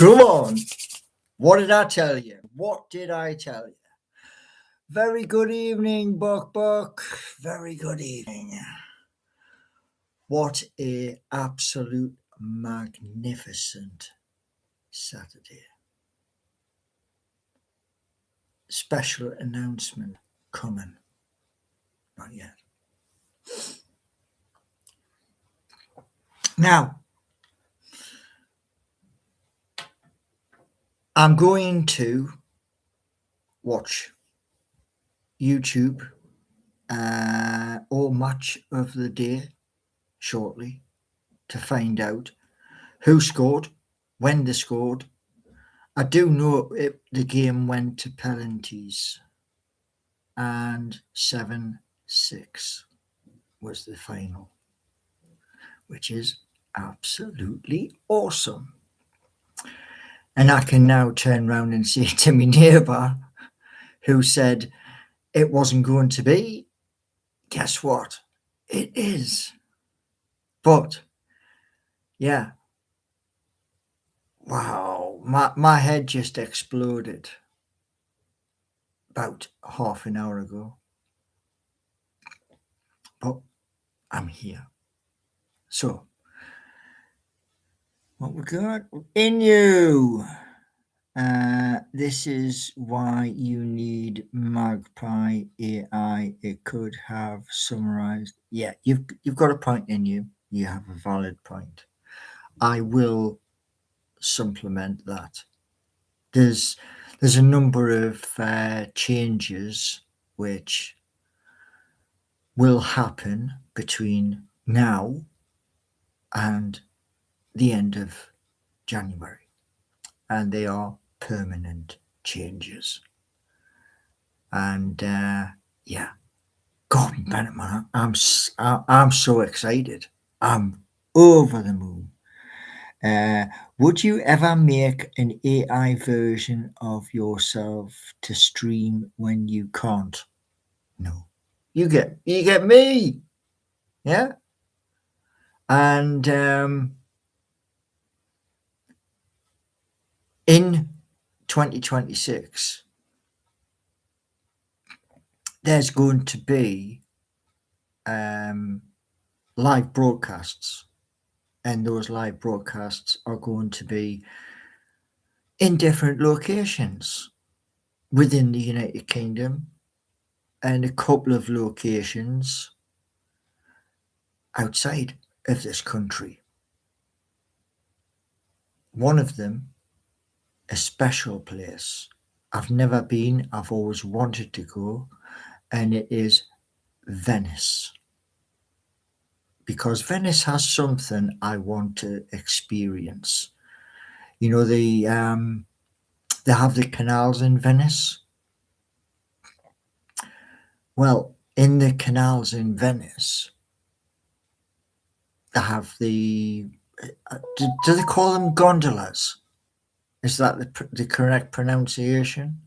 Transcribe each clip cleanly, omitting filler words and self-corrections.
Come on. What did I tell you? What did I tell you? Very good evening, Buck. Very good evening. What a absolute magnificent Saturday. Special announcement coming. Not yet. Now, I'm going to watch YouTube or Match of the Day shortly to find out who scored, when they scored. I do know the game went to penalties and 7-6 was the final, which is absolutely awesome. And I can now turn around and say to my neighbour who said it wasn't going to be, guess what? It is. But, yeah. Wow, my head just exploded about half an hour ago. But I'm here. So, what we got in you? This is why you need Magpie AI. It could have summarized. Yeah, you've got a point in you. You have a valid point. I will supplement that. There's a number of changes which will happen between now and the end of January, and they are permanent changes. And yeah, God Bennett, man, I'm so excited. I'm over the moon. Would you ever make an AI version of yourself to stream when you can't? No. You get me. Yeah. And in 2026, there's going to be live broadcasts, and those live broadcasts are going to be in different locations within the United Kingdom and a couple of locations outside of this country. One of them, a special place. I've never been, I've always wanted to go, and it is Venice. Because Venice has something I want to experience. You know, they have the canals in Venice. Well, in the canals in Venice, they have the, do they call them gondolas? Is that the correct pronunciation?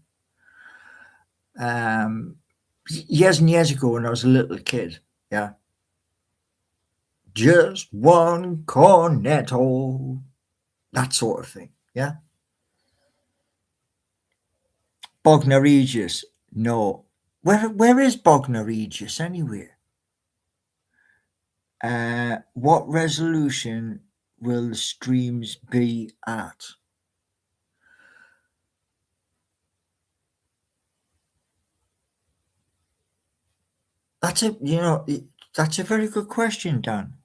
Years and years ago when I was a little kid, yeah. Just one cornetto, that sort of thing, yeah. Bognor Regis, no. Where is Bognor Regis anyway? What resolution will the streams be at? That's a very good question, Dan.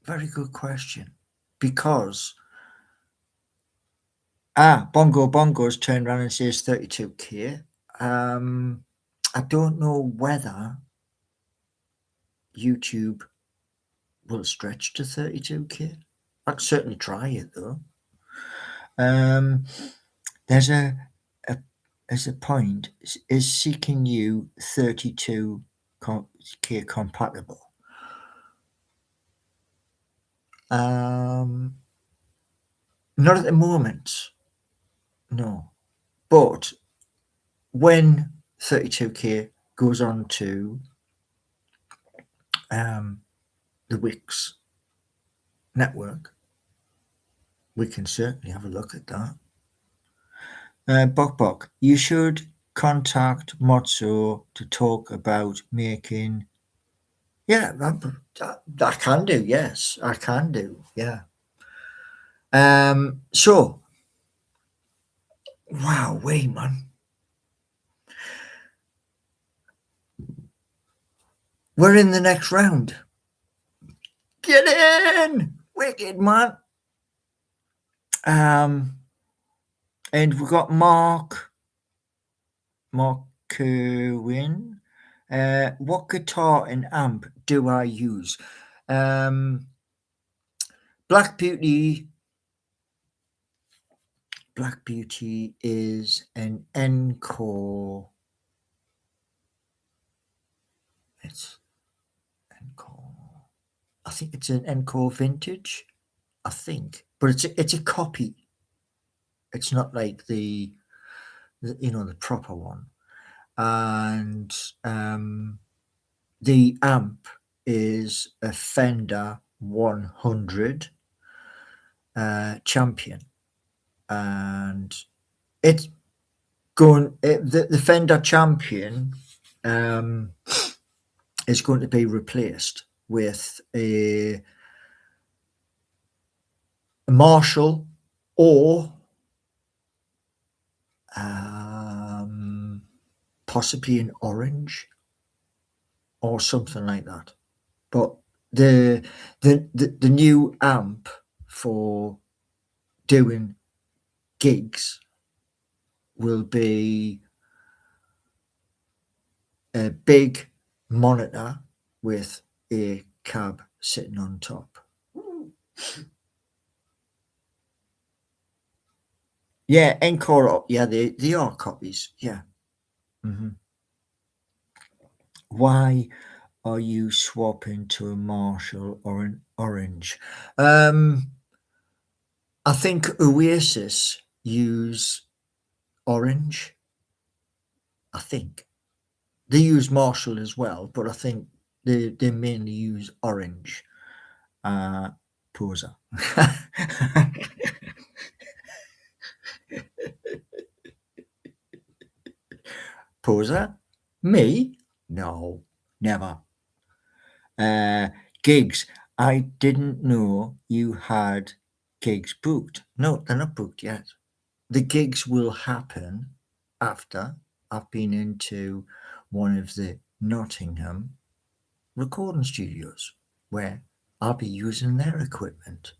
Very good question, because Bongo's turned around and says 32k. I don't know whether YouTube will stretch to 32k. I can certainly try it though. There's a point, is seeking you 32k compatible? Not at the moment, no. But when 32k goes on to the Wix network, We can certainly have a look at that. Bok, you should contact Mozzo to talk about making. Yeah, I can do. Yes, I can do. Yeah. So, wow, wait, man. We're in the next round. Get in! Wicked, man. And we've got Mark Kerwin. What guitar and amp do I use? Black Beauty is an Encore. It's Encore. I think it's an Encore Vintage. I think, but it's a copy. It's not like the the proper one. And the amp is a Fender 100 Champion, and it's the Fender Champion is going to be replaced with a Marshall or possibly an orange or something like that. But the new amp for doing gigs will be a big monitor with a cab sitting on top. Yeah, Encore. Yeah, they are copies. Yeah. Mm-hmm. Why are you swapping to a Marshall or an orange? I think Oasis use orange. I think they use Marshall as well, but I think they mainly use orange. Poser. Poser? Me? No, never. Gigs. I didn't know you had gigs booked. No, they're not booked yet. The gigs will happen after I've been into one of the Nottingham recording studios where I'll be using their equipment.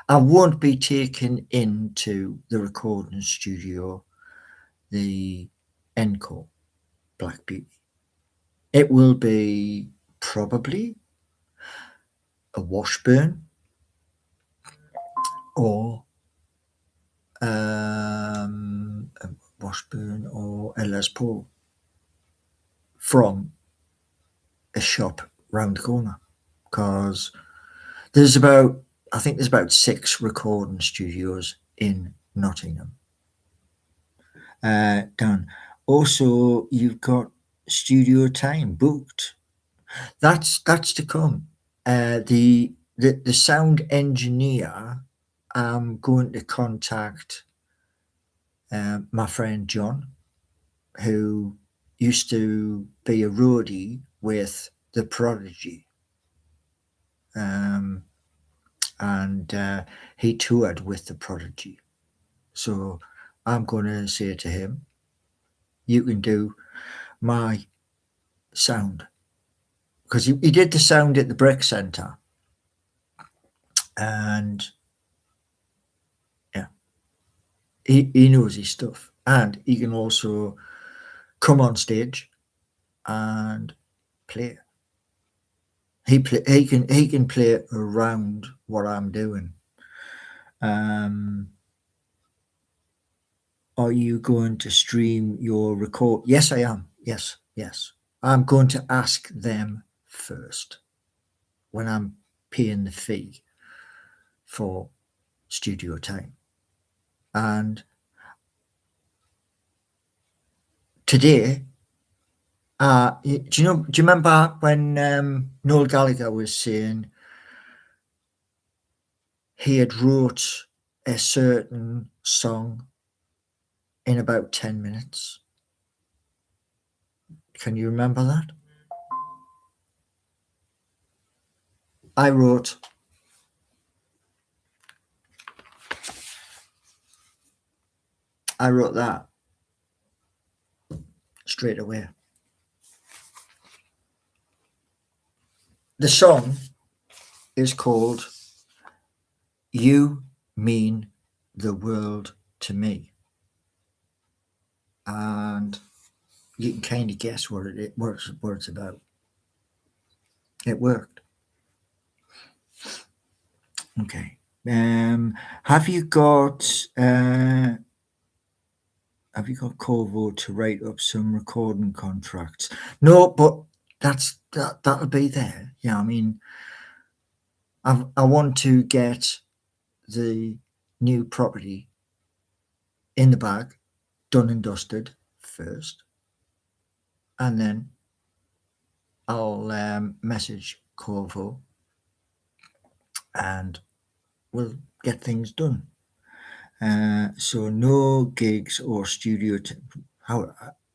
I won't be taken into the recording studio, the Encore Black Beauty. It will be probably a Washburn or a Washburn or a Les Paul from a shop round the corner, because I think there's about 6 recording studios in Nottingham. Done. Also, you've got studio time booked. That's to come. The sound engineer, I'm going to contact my friend John, who used to be a roadie with the Prodigy, and he toured with the Prodigy. So I'm going to say to him, you can do my sound, because he did the sound at the Brick Centre, and yeah, he knows his stuff, and he can also come on stage and play. He can play around what I'm doing. Are you going to stream your record? Yes, I am. Yes. I'm going to ask them first when I'm paying the fee for studio time. And today, do you remember when Noel Gallagher was saying he had wrote a certain song in about 10 minutes. Can you remember that? I wrote that straight away. The song is called You Mean the World to Me. And you can kind of guess what it's about. It worked. Okay. Have you got Corvo to write up some recording contracts? No, but that'll be there. Yeah, I mean, I want to get the new property in the bag, done and dusted first, and then I'll message Corvo and we'll get things done. So no gigs or studio.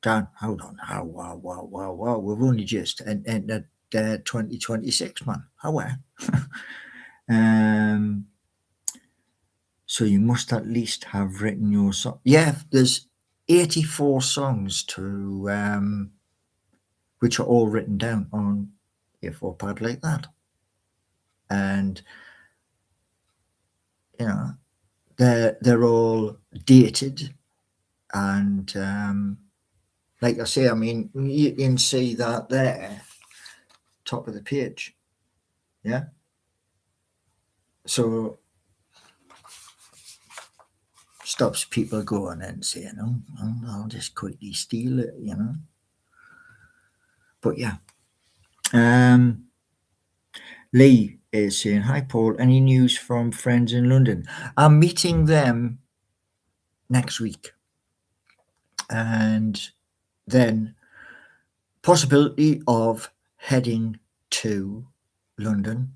Dan, hold on. Wow. We've only just entered 2026, man. So you must at least have written your song. Yeah, there's 84 songs to which are all written down on A4 pad like that. And you know, they're all dated, and like I say, I mean, you can see that there, top of the page. Yeah. So stops people going and saying, "Oh, I'll just quickly steal it," you know. But yeah. Lee is saying, "Hi Paul, any news from friends in London?" I'm meeting them next week, and then possibility of heading to London,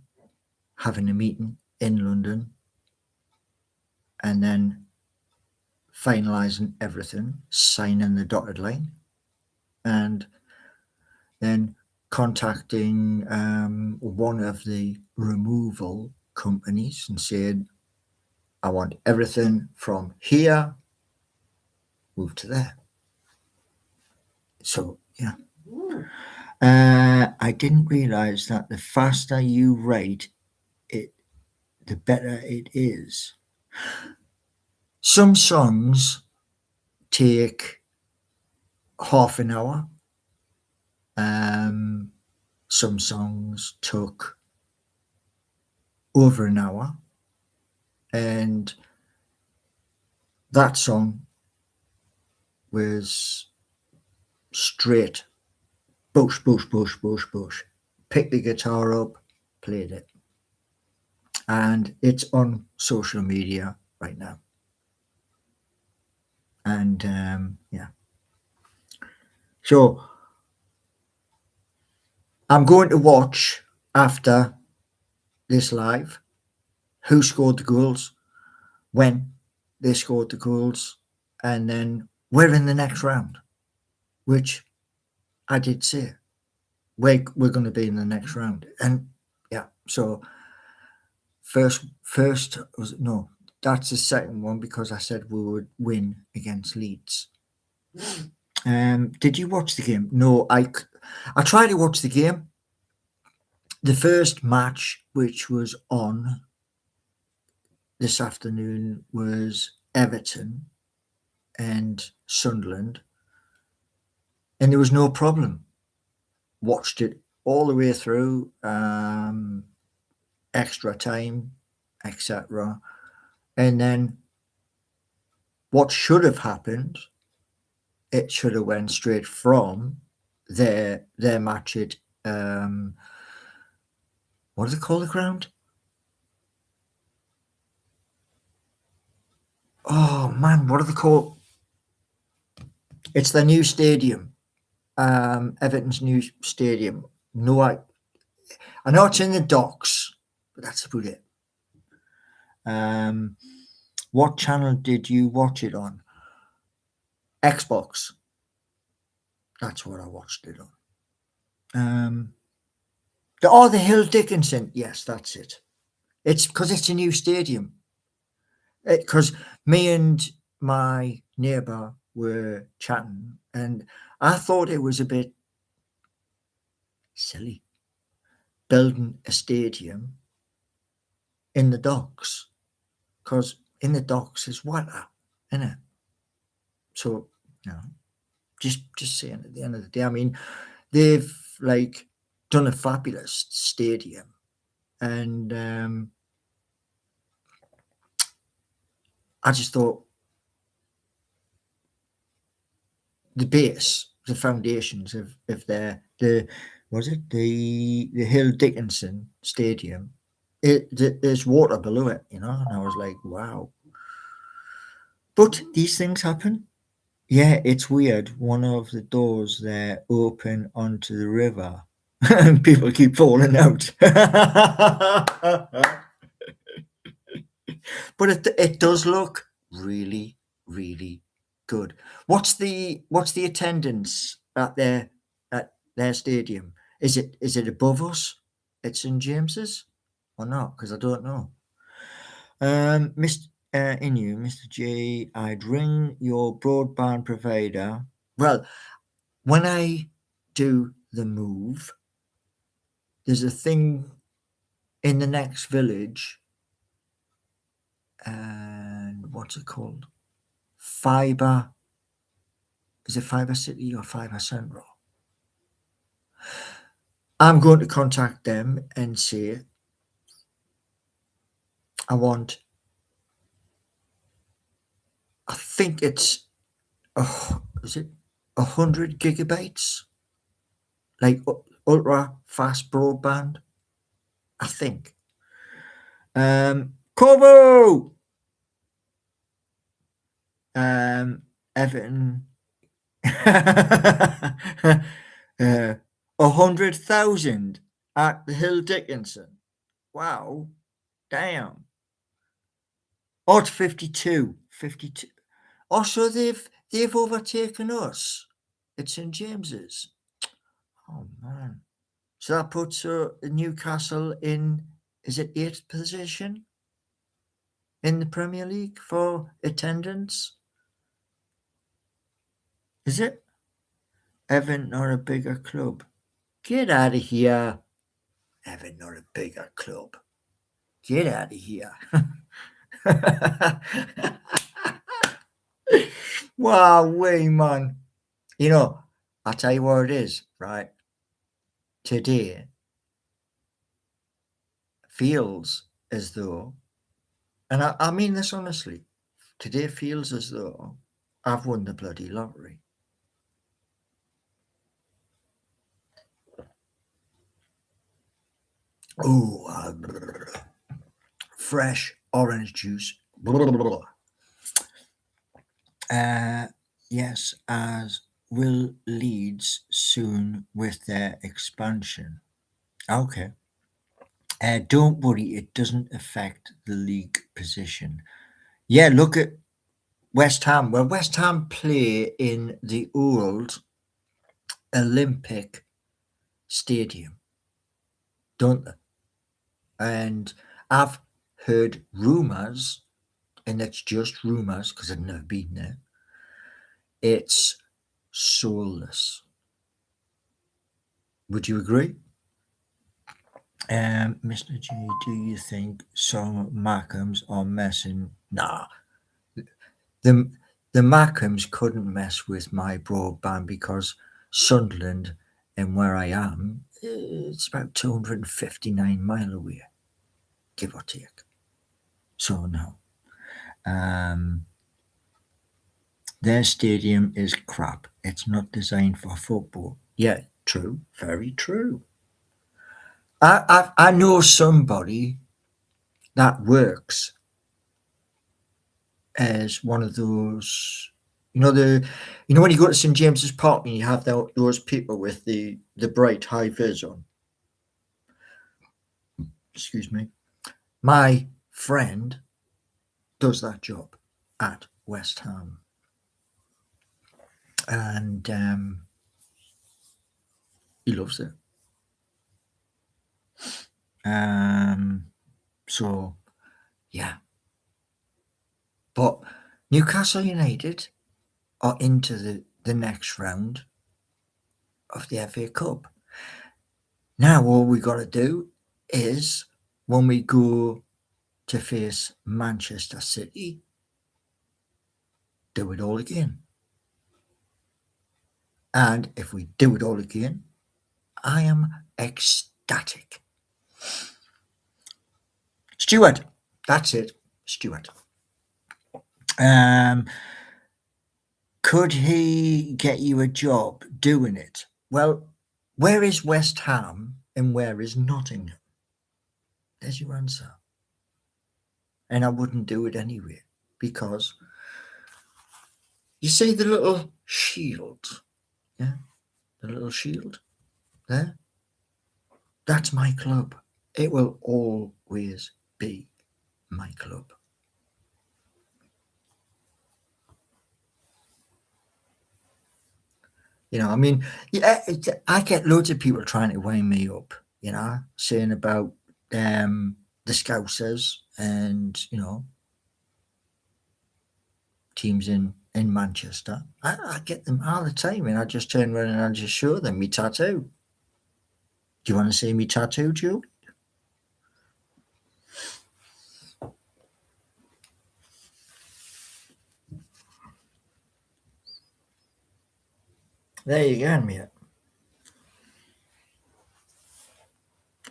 having a meeting in London, and then finalising everything, signing the dotted line, and then contacting one of the removal companies and saying, I want everything from here, move to there. So, yeah. I didn't realise that the faster you write it, the better it is. Some songs take half an hour. Some songs took over an hour. And that song was straight, bush. Picked the guitar up, played it. And it's on social media right now. And yeah. So I'm going to watch after this live who scored the goals, when they scored the goals, and then we're in the next round, which I did say. We're going to be in the next round. And yeah, so first was no, that's the second one because I said we would win against Leeds. Did you watch the game? No, I tried to watch the game. The first match, which was on this afternoon, was Everton and Sunderland, and there was no problem. Watched it all the way through, extra time, etc. And then what should have happened, it should have went straight from their match at what do they call the ground? Oh man, what do they call? It's the new stadium, Everton's new stadium. No, I know it's in the docks, but that's about it. What channel did you watch it on? Xbox. That's what I watched it on. The Hill Dickinson. Yes, that's it. It's because it's a new stadium. Because me and my neighbour were chatting, and I thought it was a bit silly building a stadium in the docks, because in the docks is water, isn't it? So, you know, just saying, at the end of the day, I mean, they've like done a fabulous stadium, and I just thought the base, the foundations of the Hill Dickinson Stadium, there's water below it, and I was like, wow. But these things happen. Yeah, it's weird. One of the doors there open onto the river, and people keep falling out. But it does look really, really good. What's the attendance at their stadium? Is it above us at St James's or not? Because I don't know. Mr. J, I'd ring your broadband provider. Well, when I do the move, there's a thing in the next village, and what's it called? Fiber. Is it Fiber City or Fiber Central? I'm going to contact them and say I think it's is it 100 gigabytes, like ultra fast broadband, I think. Corvo, Everton. 100,000 at the Hill Dickinson. Wow, damn. Oh, it's 52. 52. Oh, so they've overtaken us at St James's. Oh man. So that puts Newcastle in, is it 8th position in the Premier League for attendance? Is it? Everton are a bigger club. Get out of here. Everton are a bigger club. Get out of here. Wow, way man. I'll tell you what it is, right? Today feels as though, and I mean this honestly, today feels as though I've won the bloody lottery. Oh, fresh orange juice. Yes, as will Leeds soon with their expansion. Okay. Don't worry, it doesn't affect the league position. Yeah, look at West Ham. Well, West Ham play in the old Olympic Stadium, don't they? And I've heard rumours, and it's just rumours because I've never been there. It's soulless. Would you agree? Mr. G, do you think some Markhams are messing? Nah. The Markhams couldn't mess with my broadband because Sunderland and where I am, it's about 259 mile away, give or take. So no. Their stadium is crap. It's not designed for football. Yeah, true. Very true. I know somebody that works as one of those, when you go to St James's Park and you have those people with the bright high vis on. Excuse me. My friend does that job at West Ham. And he loves it. So, yeah. But Newcastle United are into the next round of the FA Cup. Now, all we got to do is when we go to face Manchester City, do it all again. And if we do it all again, I am ecstatic. Stuart, that's it, Stuart. Could he get you a job doing it? Well, where is West Ham and where is Nottingham? There's your answer. And I wouldn't do it anyway because you see the little shield, yeah, the little shield there. That's my club. It will always be my club. You know, I mean, yeah, I get loads of people trying to wind me up, you know, saying about the Scousers and, you know, teams in Manchester. I get them all the time, and I just turn around and I just show them my tattoo. Do you want to see me tattoo, Julie? There you go, mate.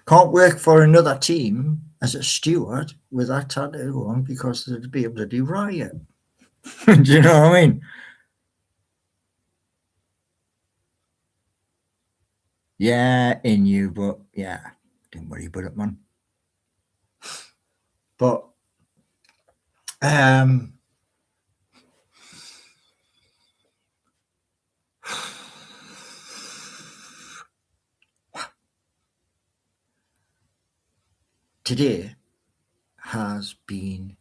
Can't work for another team as a steward with that tattoo on because there'd be a bloody riot. Do you know what I mean? Yeah, in you, but yeah, don't worry about it, man. But today has been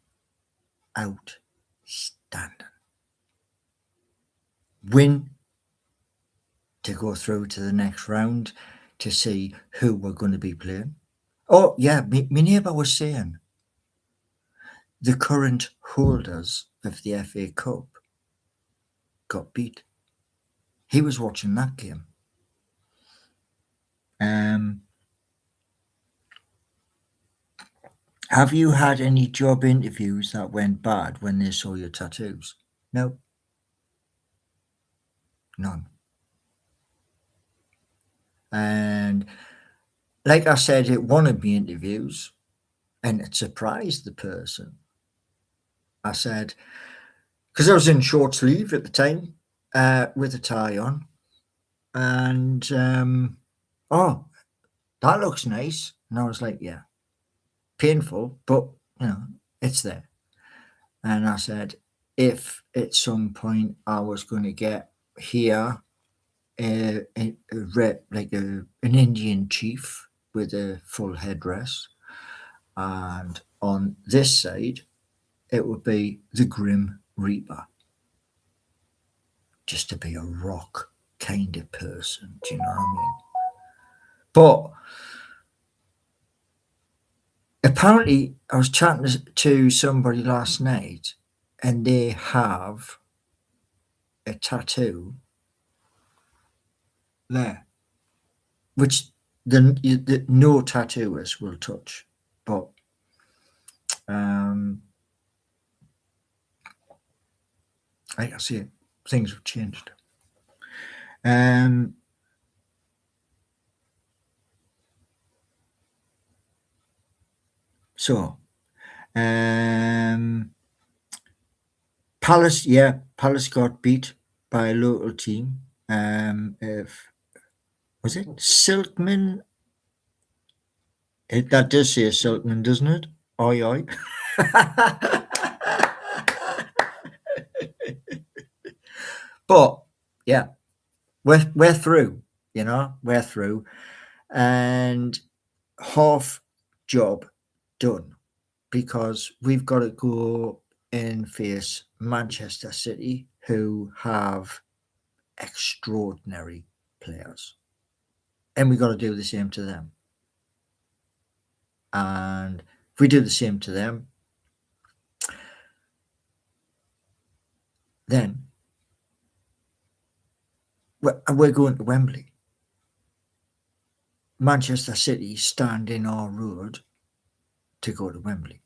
outstanding. Win to go through to the next round to see who we're going to be playing. Oh, yeah, my neighbour was saying the current holders of the FA Cup got beat. He was watching that game. Have you had any job interviews that went bad when they saw your tattoos? No. None. And like I said, it one of my interviews, and it surprised the person. I said, because I was in short sleeve at the time with a tie on, and oh, that looks nice. And I was like, yeah, painful, but you know, it's there. And I said, if at some point I was going to get here like an Indian chief with a full headdress, and on this side it would be the Grim Reaper, just to be a rock kind of person. Do you know what I mean? But apparently, I was chatting to somebody last night, and they have a tattoo there, which the no tattooist will touch. But I see it. Things have changed. So, Palace, yeah, Palace got beat by a local team. Was it Silkman? That does say Silkman, doesn't it? Oi, oi. But yeah, we're through. You know, we're through, and half job done because we've got to go and face Manchester City, who have extraordinary players. And we've got to do the same to them. And if we do the same to them, then we're going to Wembley. Manchester City stand in our road to go to Wembley.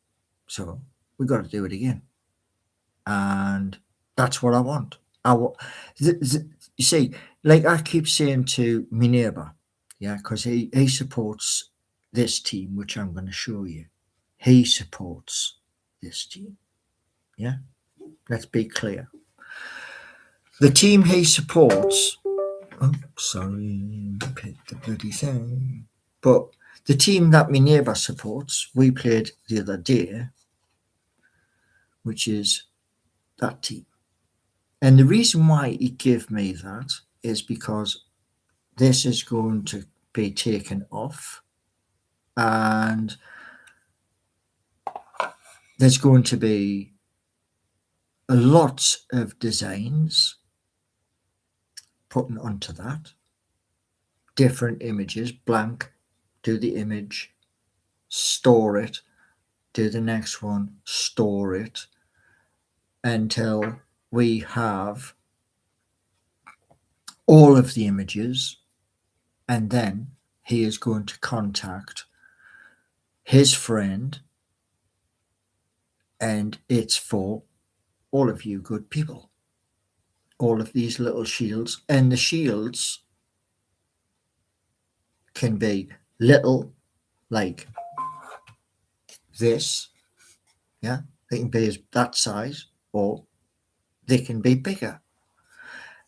So we've got to do it again. And that's what I want. You see, like I keep saying to my neighbour, yeah, because he supports this team, which I'm going to show you. He supports this team. Yeah, let's be clear. The team he supports, oh, sorry, picked the bloody thing. But the team that my neighbour supports, we played the other day, which is that team. And the reason why he gave me that is because this is going to be taken off and there's going to be lots of designs put onto that. Different images, blank, do the image, store it, do the next one, store it, until we have all of the images, and then he is going to contact his friend, and it's for all of you good people. All of these little shields, and the shields can be little, like this, yeah, they can be that size, or they can be bigger.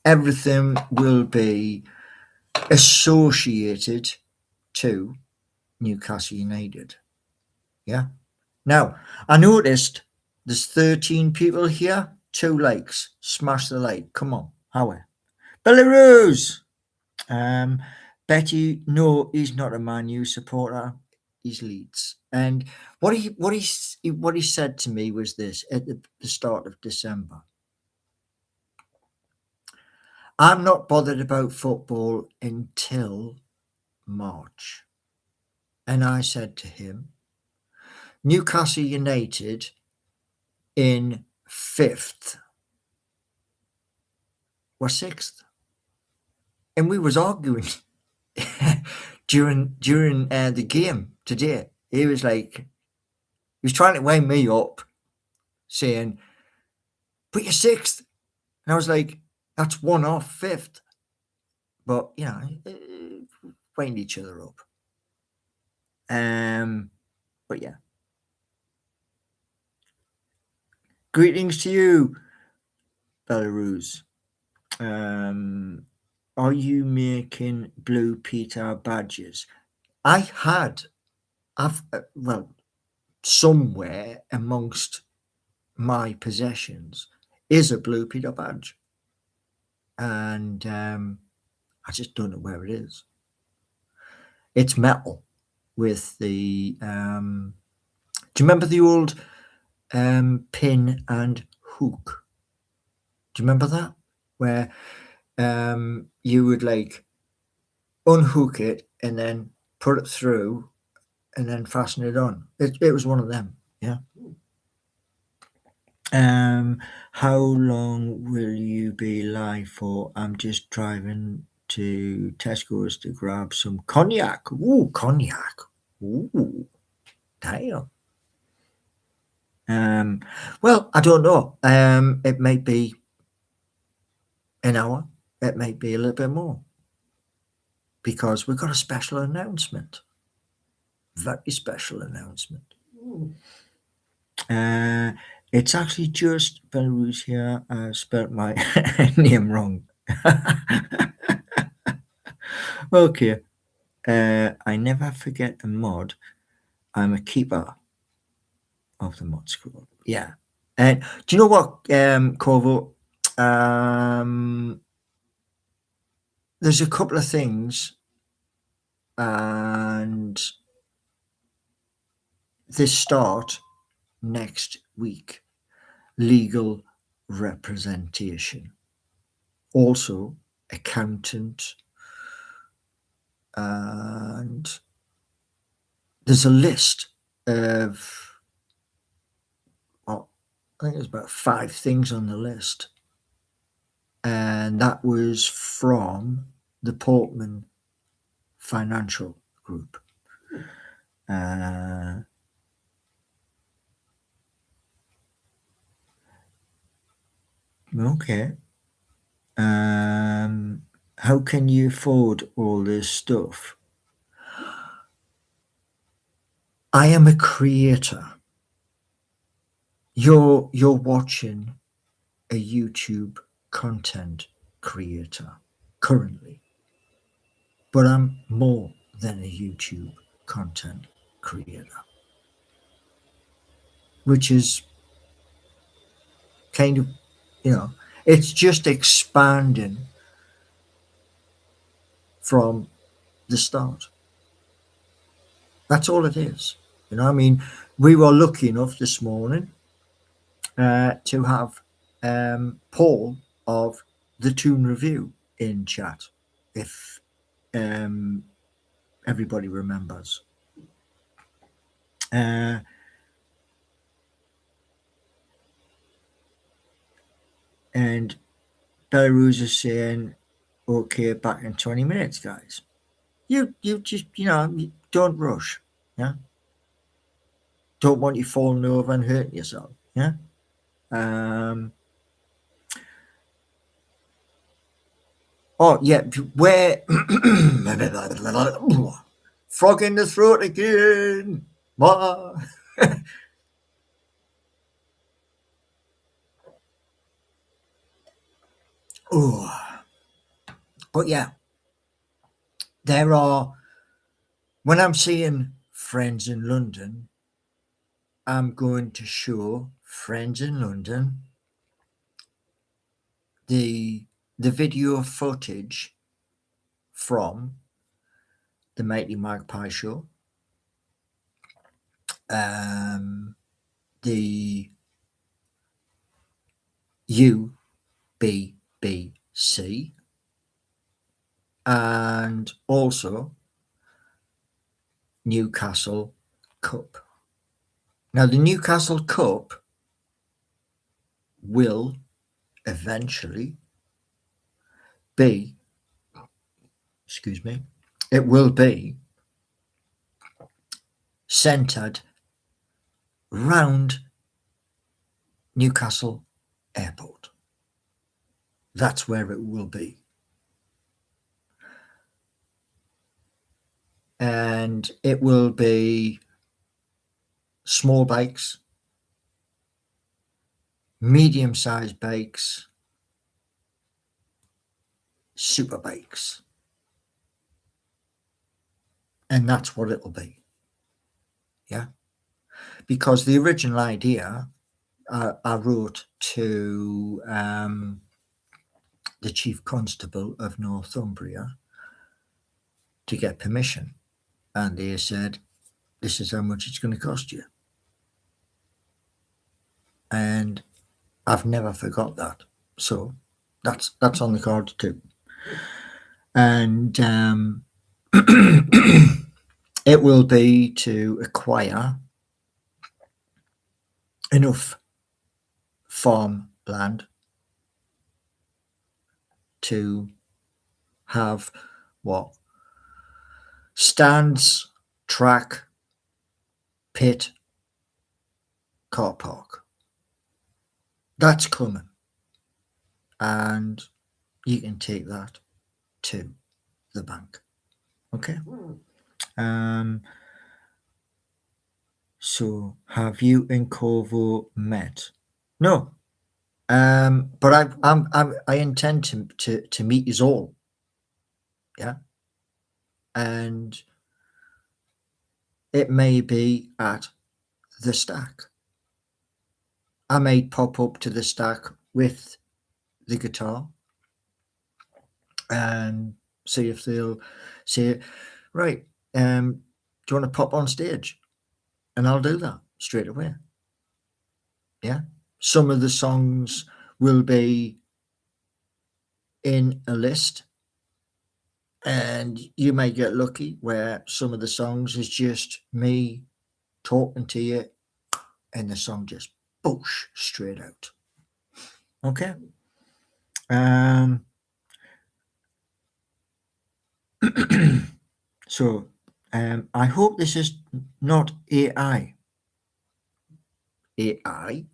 Everything will be associated to Newcastle United. Yeah. Now, I noticed there's 13 people here, 2 likes. Smash the like. Come on. How? Belarus! Betty, no, he's not a Man U supporter. He's Leeds. And what he said to me was this at the start of December. I'm not bothered about football until March. And I said to him, Newcastle United in 5th were 6th. And we was arguing during the game today. He was trying to wind me up, saying, but you're 6th. And I was like, that's 1 off 5th. But, you know, wind each other up. But yeah. Greetings to you, Belarus. Are you making Blue Peter badges? I've somewhere amongst my possessions is a Blue Peter badge, and I just don't know where it is. It's metal with the do you remember the old pin and hook? Do you remember that, where you would like unhook it and then put it through and then fasten it on? It was one of them. Yeah. How long will you be live for? I'm just driving to Tesco's to grab some cognac. Ooh, cognac. Ooh, damn. Well, I don't know. It might be an hour. It might be a little bit more, because we've got a special announcement. Very special announcement. It's actually just Belarus here. I spelled my name wrong. Okay. I never forget the mod. I'm a keeper of the mod squad. Yeah. And do you know what, Corvo? There's a couple of things, and they start next week. legal representation, also accountant, and there's a list of, well, I think there's about 5 things on the list, and that was from the Portman Financial Group. Okay. How can you afford all this stuff? I am a creator. You're watching a YouTube content creator currently, but I'm more than a YouTube content creator, which is kind of, it's just expanding from the start. That's all it is. I mean, we were lucky enough this morning to have Paul of the Toon Review in chat, if everybody remembers. And Belarus is saying, okay, back in 20 minutes, guys. You just, you don't rush. Yeah. Don't want you falling over and hurting yourself. Yeah. Oh, yeah. Where frog in the throat again. Oh, but yeah, there are, when I'm seeing friends in London, I'm going to show friends in London the video footage from the Mighty Magpie show, the UBBC, and also Newcastle Cup. Now, the Newcastle Cup will eventually be, it will be centred round Newcastle Airport. That's where it will be. And it will be small bikes, medium-sized bikes, super bikes. And that's what it'll be. Yeah. Because the original idea, I wrote to the Chief Constable of Northumbria to get permission. And they said, this is how much it's going to cost you. And I've never forgot that. So that's on the cards too. And it will be to acquire enough farmland to have what? Stands, track, pit, car park. That's coming. And you can take that to the bank. Okay. So have you and Corvo met? No. But I intend to meet you all. Yeah. And it may be at the stack. I may pop up to the stack with the guitar and see if they'll say, right, do you want to pop on stage? And I'll do that straight away. Yeah. Some of the songs will be in a list, and you may get lucky where some of the songs is just me talking to you and the song just boosh straight out. Okay. So I hope this is not AI. AI?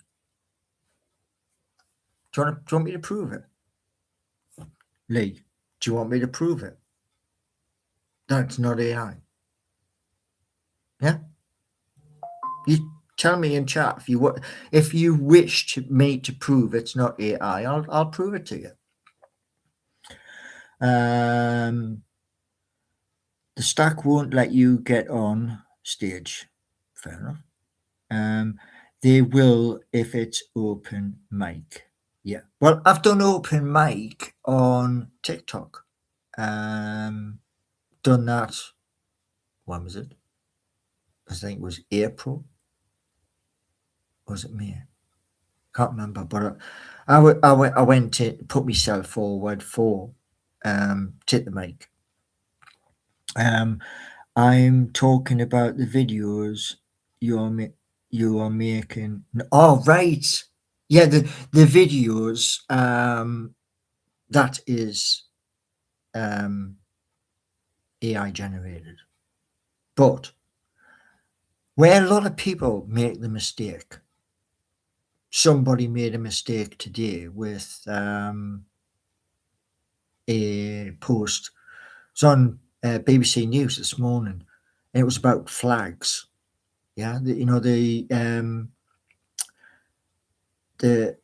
Do you want me to prove it? Lee, do you want me to prove it? That's not AI. Yeah? You tell me in chat if you wish me to prove it's not AI. I'll prove it to you. The stack won't let you get on stage. Fair enough. They will if it's open mic. Yeah. Well, I've done open mic on TikTok. Done that. When was it? I think it was April. Or was it May? Can't remember. But I went to put myself forward for take the mic. I'm talking about the videos you are making. Oh, right. Yeah, the videos that is AI generated. But where a lot of people make the mistake, somebody made a mistake today with a post. It's on BBC News this morning, and it was about flags. Yeah, the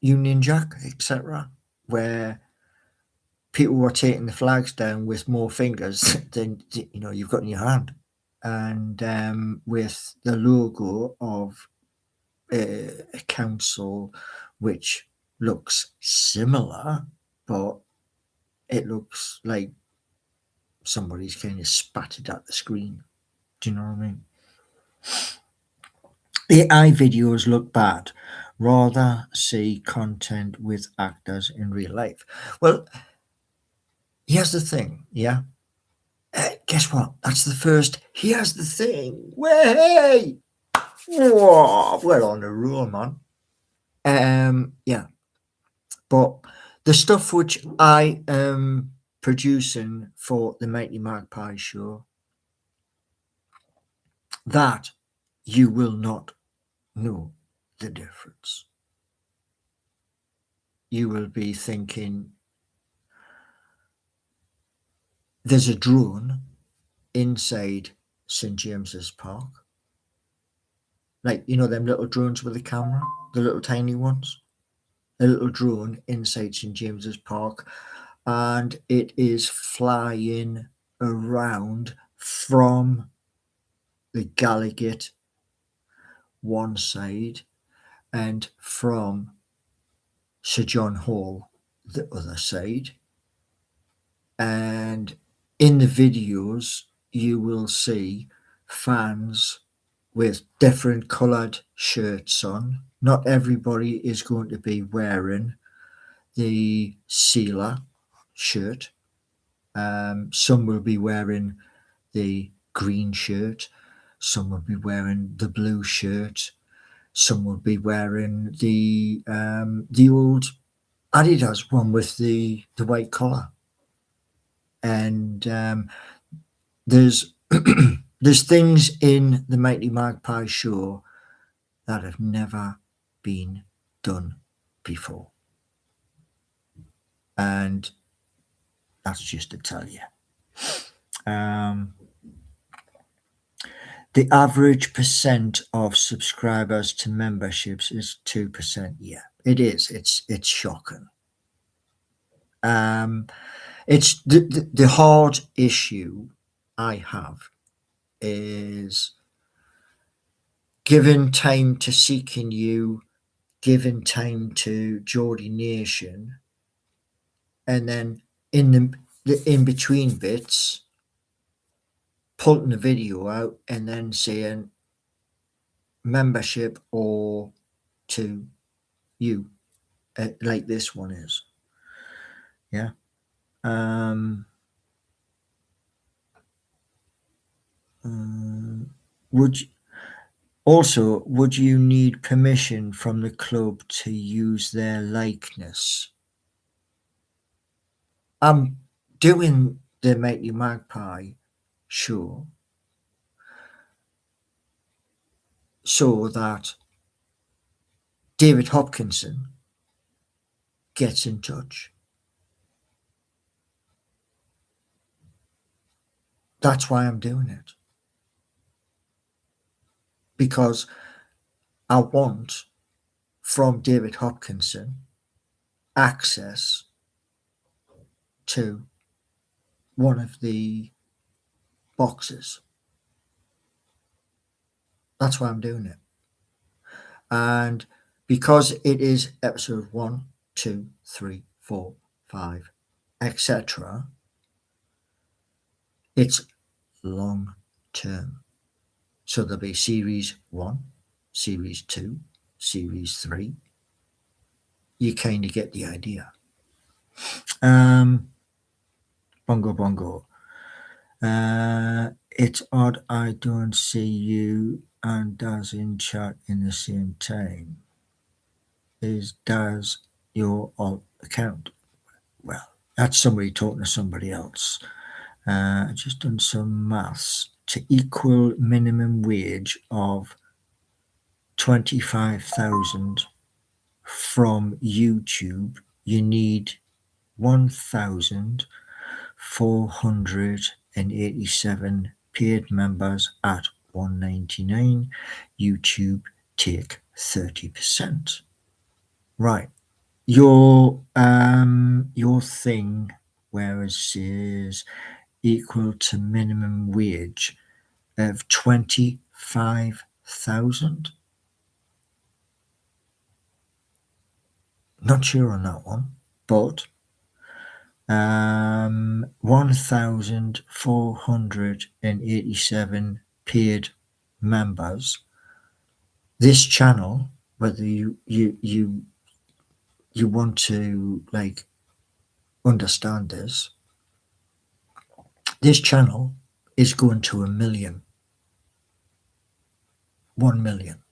Union Jack, etc., where people were taking the flags down with more fingers than you've got in your hand, and with the logo of a council which looks similar, but it looks like somebody's kind of spattered at the screen. Do you know what I mean? AI videos look bad. Rather see content with actors in real life. Well, here's the thing, yeah? Guess what? That's the first. Here's the thing. Way! Whoa, we're on a roll, man. Yeah. But the stuff which I am producing for the Mighty Magpie show, that you will not know the difference. You will be thinking there's a drone inside St. James's Park. Like, them little drones with a camera, the little tiny ones. A little drone inside St. James's Park, and it is flying around from the Gallowgate one side and from Sir John Hall the other side. And in the videos, you will see fans with different coloured shirts on. Not everybody is going to be wearing the Sealer shirt. Some will be wearing the green shirt. Some will be wearing the blue shirt. Some will be wearing the old Adidas one with the white collar. And there's there's things in the Mighty Magpie show that have never been done before. And that's just to tell you. The average percent of subscribers to memberships is 2%. Yeah, it is. It's shocking. It's the hard issue I have is giving time to Seeking You, giving time to Geordie Nation, and then in the in between bits, pulling the video out and then saying membership or to you, like this one is. Yeah. Would you, also, would you need permission from the club to use their likeness? I'm doing the Mighty Magpie show so that David Hopkinson gets in touch. That's why I'm doing it. Because I want from David Hopkinson access to one of the boxes. That's why I'm doing it. And because it is episode 1, 2, 3, 4, 5, etc., it's long term. So there'll be series 1, series 2, series 3. You kind of get the idea. Bongo Bongo. It's odd I don't see you and Daz in chat in the same time. Is Daz your alt account? Well, that's somebody talking to somebody else. I've just done some maths. To equal minimum wage of 25,000 from YouTube, you need 1,487 paid members at $1.99. YouTube take 30%. Right. Your thing, where it says equal to minimum wage of 25,000. Not sure on that one, but 1,487 paid members. This channel, whether you want to like understand this channel is going to 1 million. 1 million.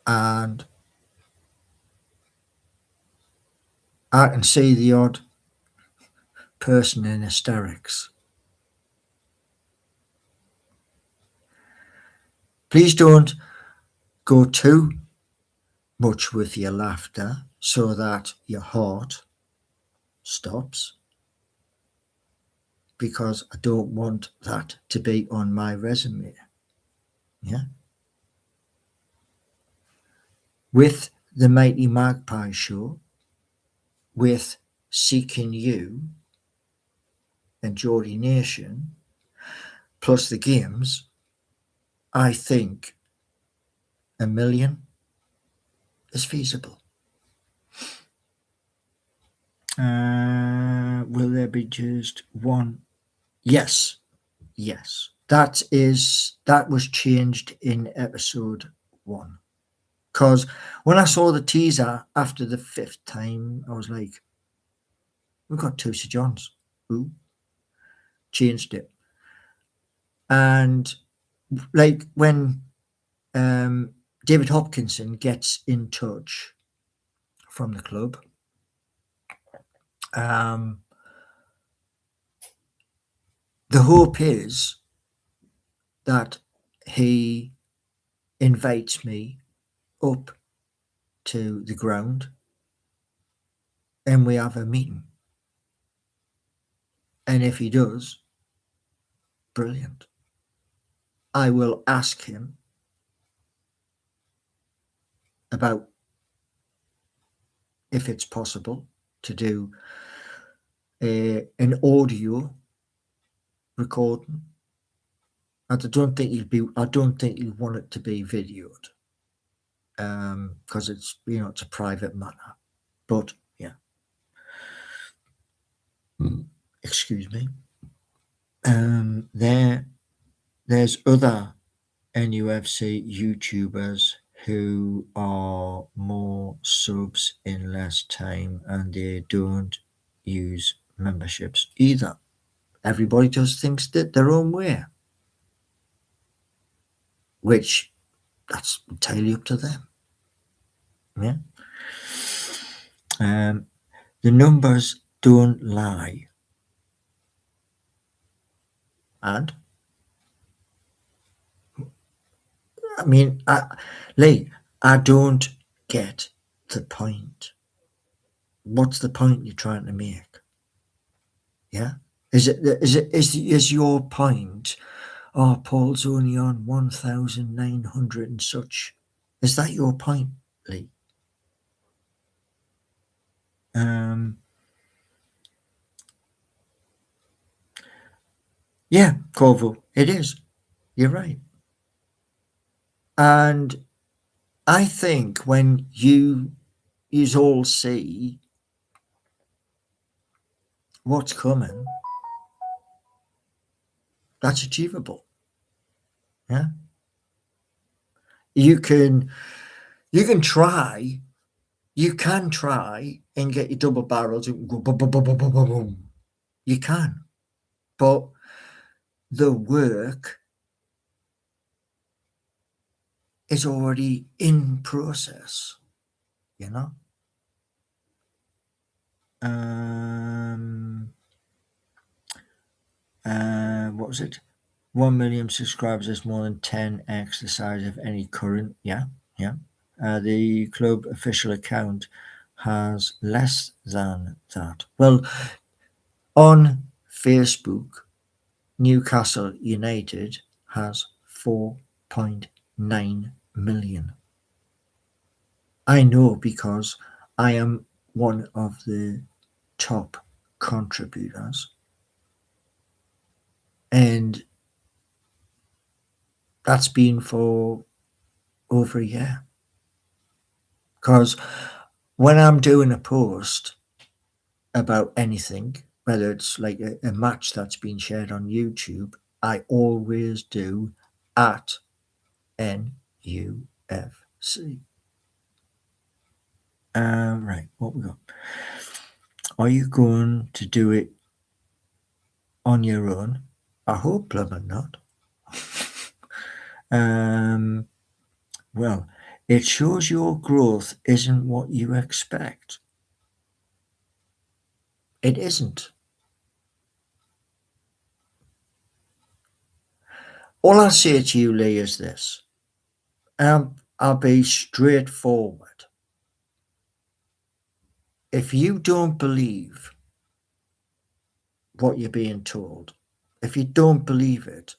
And I can see the odd person in hysterics. Please don't go too much with your laughter so that your heart stops, because I don't want that to be on my resume. Yeah. With the Mighty Magpie show, with Seeking You and Geordie Nation, plus the games, I think 1 million is feasible. Will there be just one? Yes. That was changed in episode 1. Because when I saw the teaser after the 5th time, I was like, we've got 2 Sir Johns. Ooh. Changed it. And like when David Hopkinson gets in touch from the club, the hope is that he invites me up to the ground and we have a meeting. And if he does, brilliant. I will ask him about if it's possible to do an audio recording. I don't think he'll want it to be videoed, because it's it's a private matter. But yeah, excuse me. There's other NUFC YouTubers who are more subs in less time and they don't use memberships either. Everybody just thinks that their own way, which that's entirely up to them. Yeah. The numbers don't lie. And I mean, Lee, I don't get the point. What's the point you're trying to make? Yeah, is your point? Oh, Paul's only on 1,900 and such. Is that your point, Lee? Yeah, Corvo, it is. You're right. And I think when you all see what's coming, that's achievable. Yeah, you can try. You can try and get your double barrels and go boom, boom, boom, boom, boom, boom, boom. You can, but the work is already in process. You know. What was it? 1 million subscribers is more than 10x the size of any current. Yeah. The club official account has less than that. Well, on Facebook, Newcastle United has 4.9 million. I know because I am one of the top contributors, and that's been for over a year. Because when I'm doing a post about anything, whether it's like a match that's been shared on YouTube, I always do at NUFC. Right, what we got? Are you going to do it on your own? I hope, blooming not. Well, it shows your growth isn't what you expect. It isn't. All I'll say to you, Lee, is this. I'll be straightforward. If you don't believe what you're being told, if you don't believe it,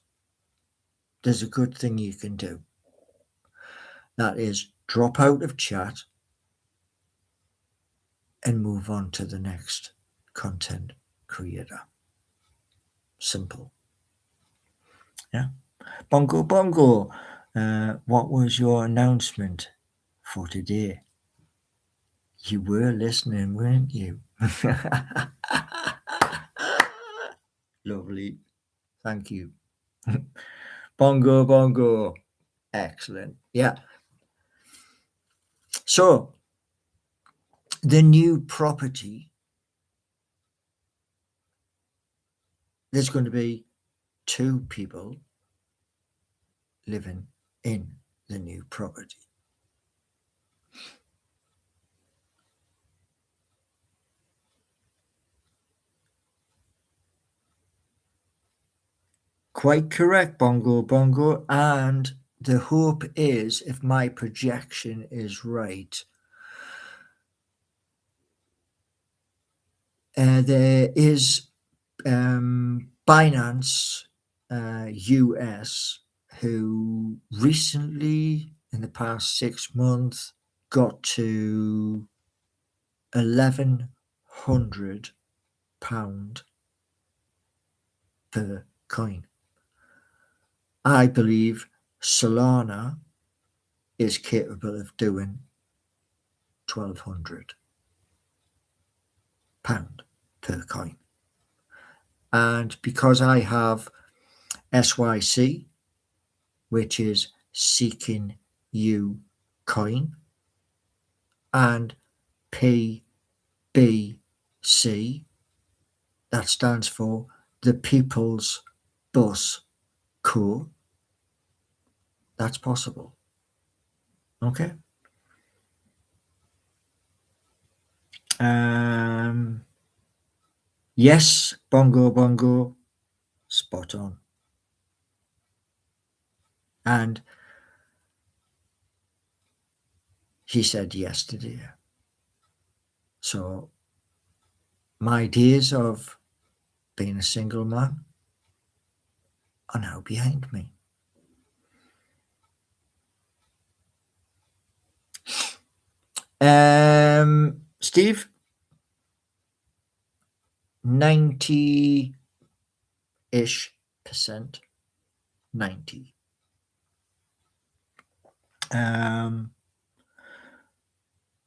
there's a good thing you can do. That is drop out of chat and move on to the next content creator. Simple. Yeah. Bongo Bongo, what was your announcement for today? You were listening, weren't you? Lovely. Thank you. Bongo Bongo. Excellent. Yeah. So, the new property, there's going to be 2 people living in the new property. Quite correct, Bongo Bongo. And the hope is, if my projection is right, there is Binance US, who recently, in the past 6 months, got to £1,100 per coin. I believe Solana is capable of doing £1,200 per coin. And because I have SYC, which is seeking you coin, and PBC, that stands for the People's Bus Co. That's possible. Okay. Yes, bongo bongo, spot on. And he said yesterday. So my days of being a single man are now behind me. Steve, 90-ish%. 90.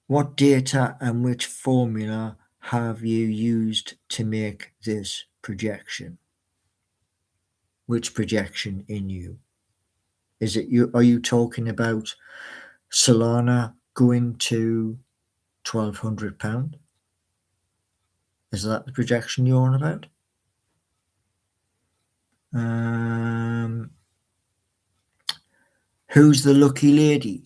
What data and which formula have you used to make this projection? Which projection in you? Is it you? Are you talking about Solana going to £1,200? Is that the projection you're on about? Who's the lucky lady?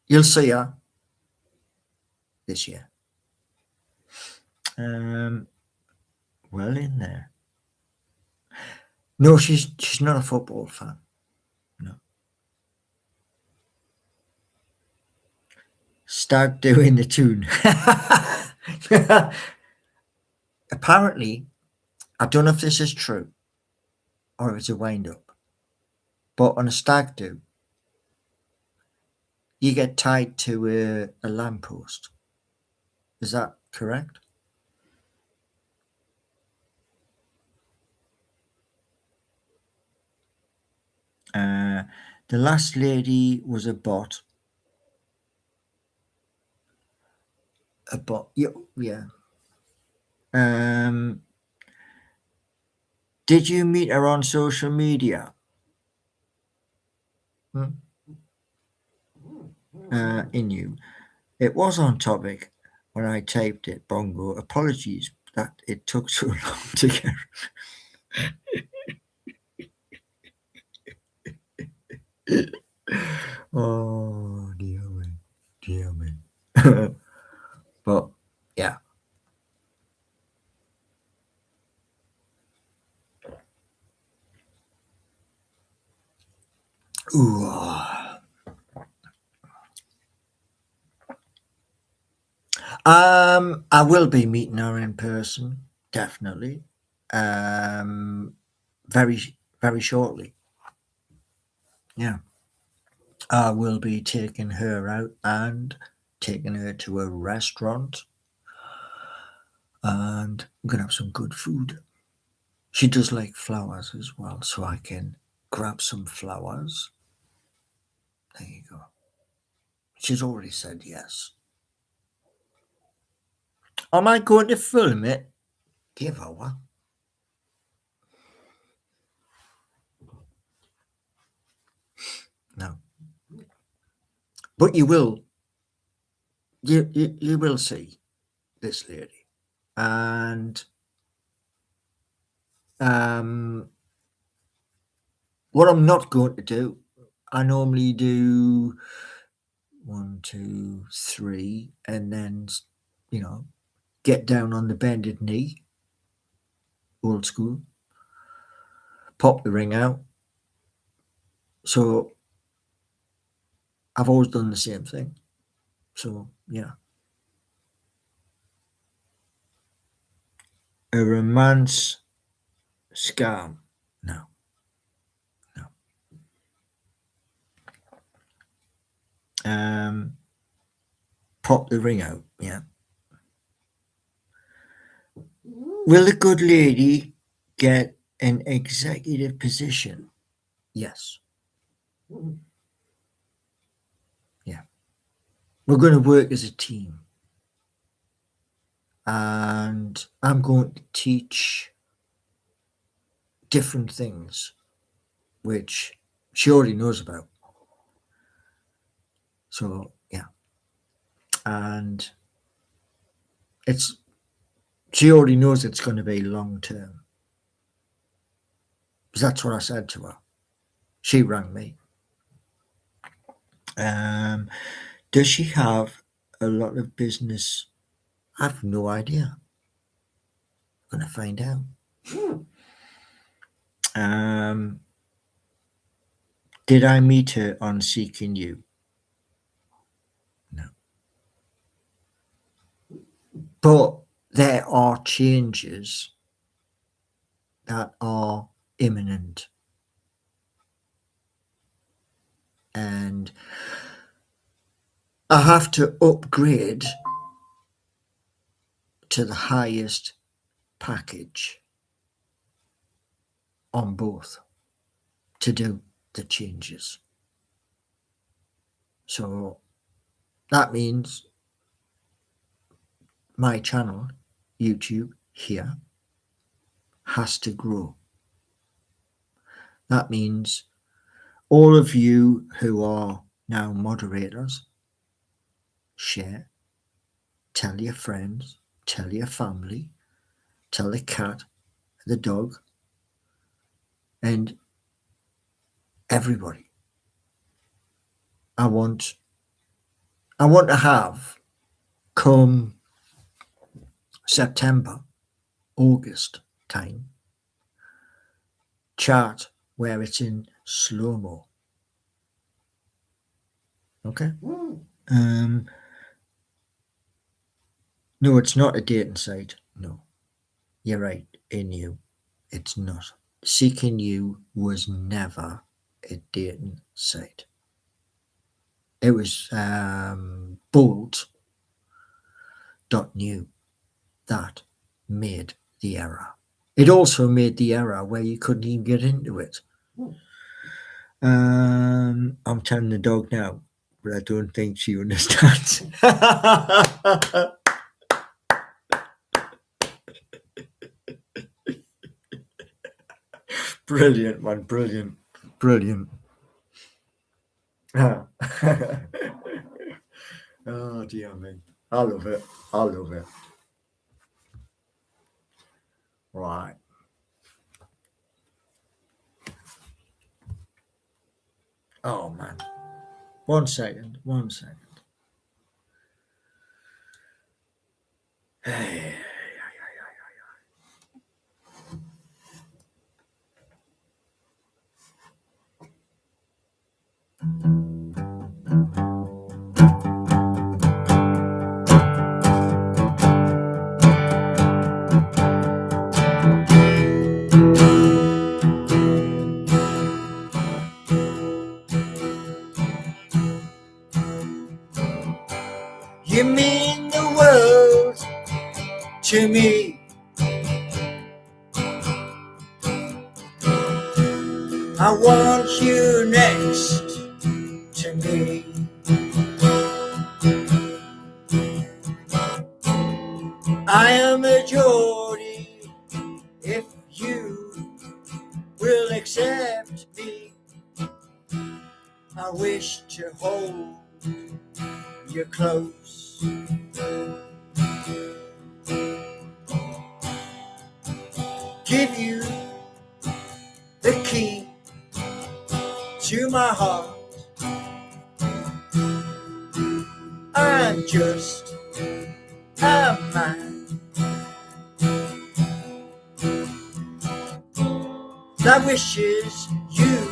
You'll see her this year. Well in there. No, she's not a football fan. No. Start doing the tune. Apparently, I don't know if this is true or if it's a wind up, but on a stag do, you get tied to a lamppost. Is that correct? The last lady was a bot. A bot, yeah. Did you meet her on social media? In you. It was on topic when I typed it, bongo. Apologies that it took so long to get. Oh, dear me. But, yeah. Ooh. I will be meeting her in person, definitely. Very, very shortly. Yeah. I will be taking her out and taking her to a restaurant, and we're gonna have some good food. She does like flowers as well, so I can grab some flowers. There you go. She's already said yes. Am I going to film it? Give her one. No. But you will. You will see this lady. And what I'm not going to do, I normally do 1, 2, 3, and then, get down on the bended knee, old school, pop the ring out. So I've always done the same thing. So, yeah. A romance scam? No. Pop the ring out, yeah. Will the good lady get an executive position? Yes. Yeah. We're going to work as a team. And I'm going to teach different things which she already knows about. So yeah, and she already knows it's going to be long term. Because that's what I said to her. She rang me. Does she have a lot of business? I've no idea. I'm going to find out. Did I meet her on Seeking You? No. But there are changes that are imminent. And I have to upgrade to the highest package on both to do the changes. So that means my channel, YouTube here, has to grow. That means all of you who are now moderators, share, tell your friends, tell your family, tell the cat, the dog, and everybody. I want to have, come September, August time, chart where it's in slow-mo. Okay? No, it's not a dating site. No. You're right, in you. It's not. Seeking You was never a dating site. It was Bolt.new that made the error. It also made the error where you couldn't even get into it. I'm telling the dog now, but I don't think she understands. Brilliant, man, brilliant. Oh dear me. I love it. Right. Oh man. One second. Hey. You mean the world to me. I want you next to me. I am a Geordie if you will accept me. I wish to hold you close. Give you the key to my heart. I'm just a man that wishes you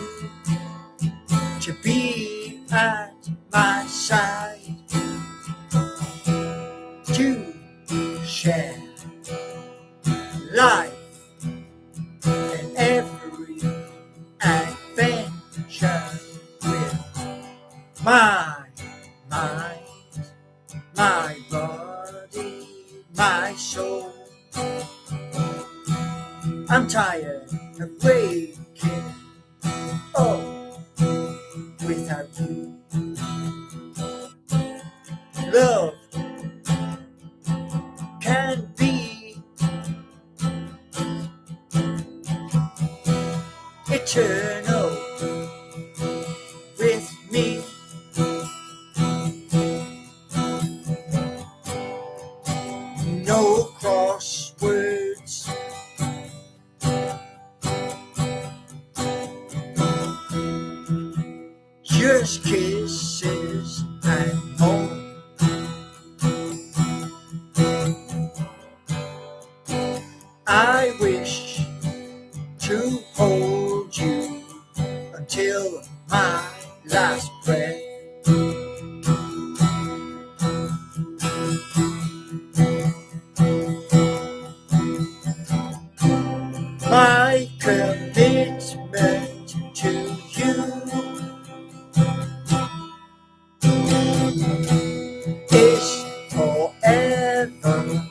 to be at my side, to share life and every adventure with my mind, my body, my soul. I'm tired of waking up without you. Love can be eternal just kisses and more. I wish to hold you until my last breath. My commitment to you is forever.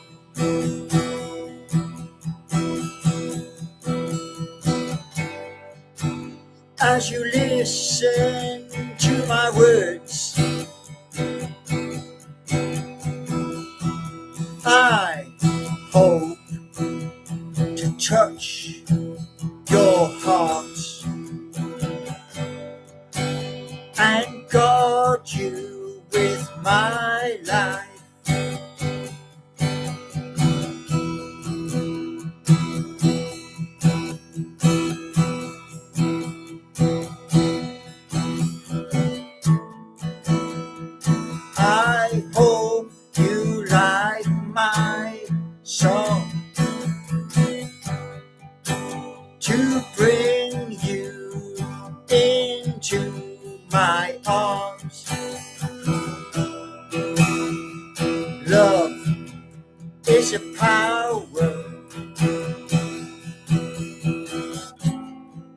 As you listen to my words, I hope to touch your heart and guard you with my life. I hope you like my song to bring you into my arms. Love is a power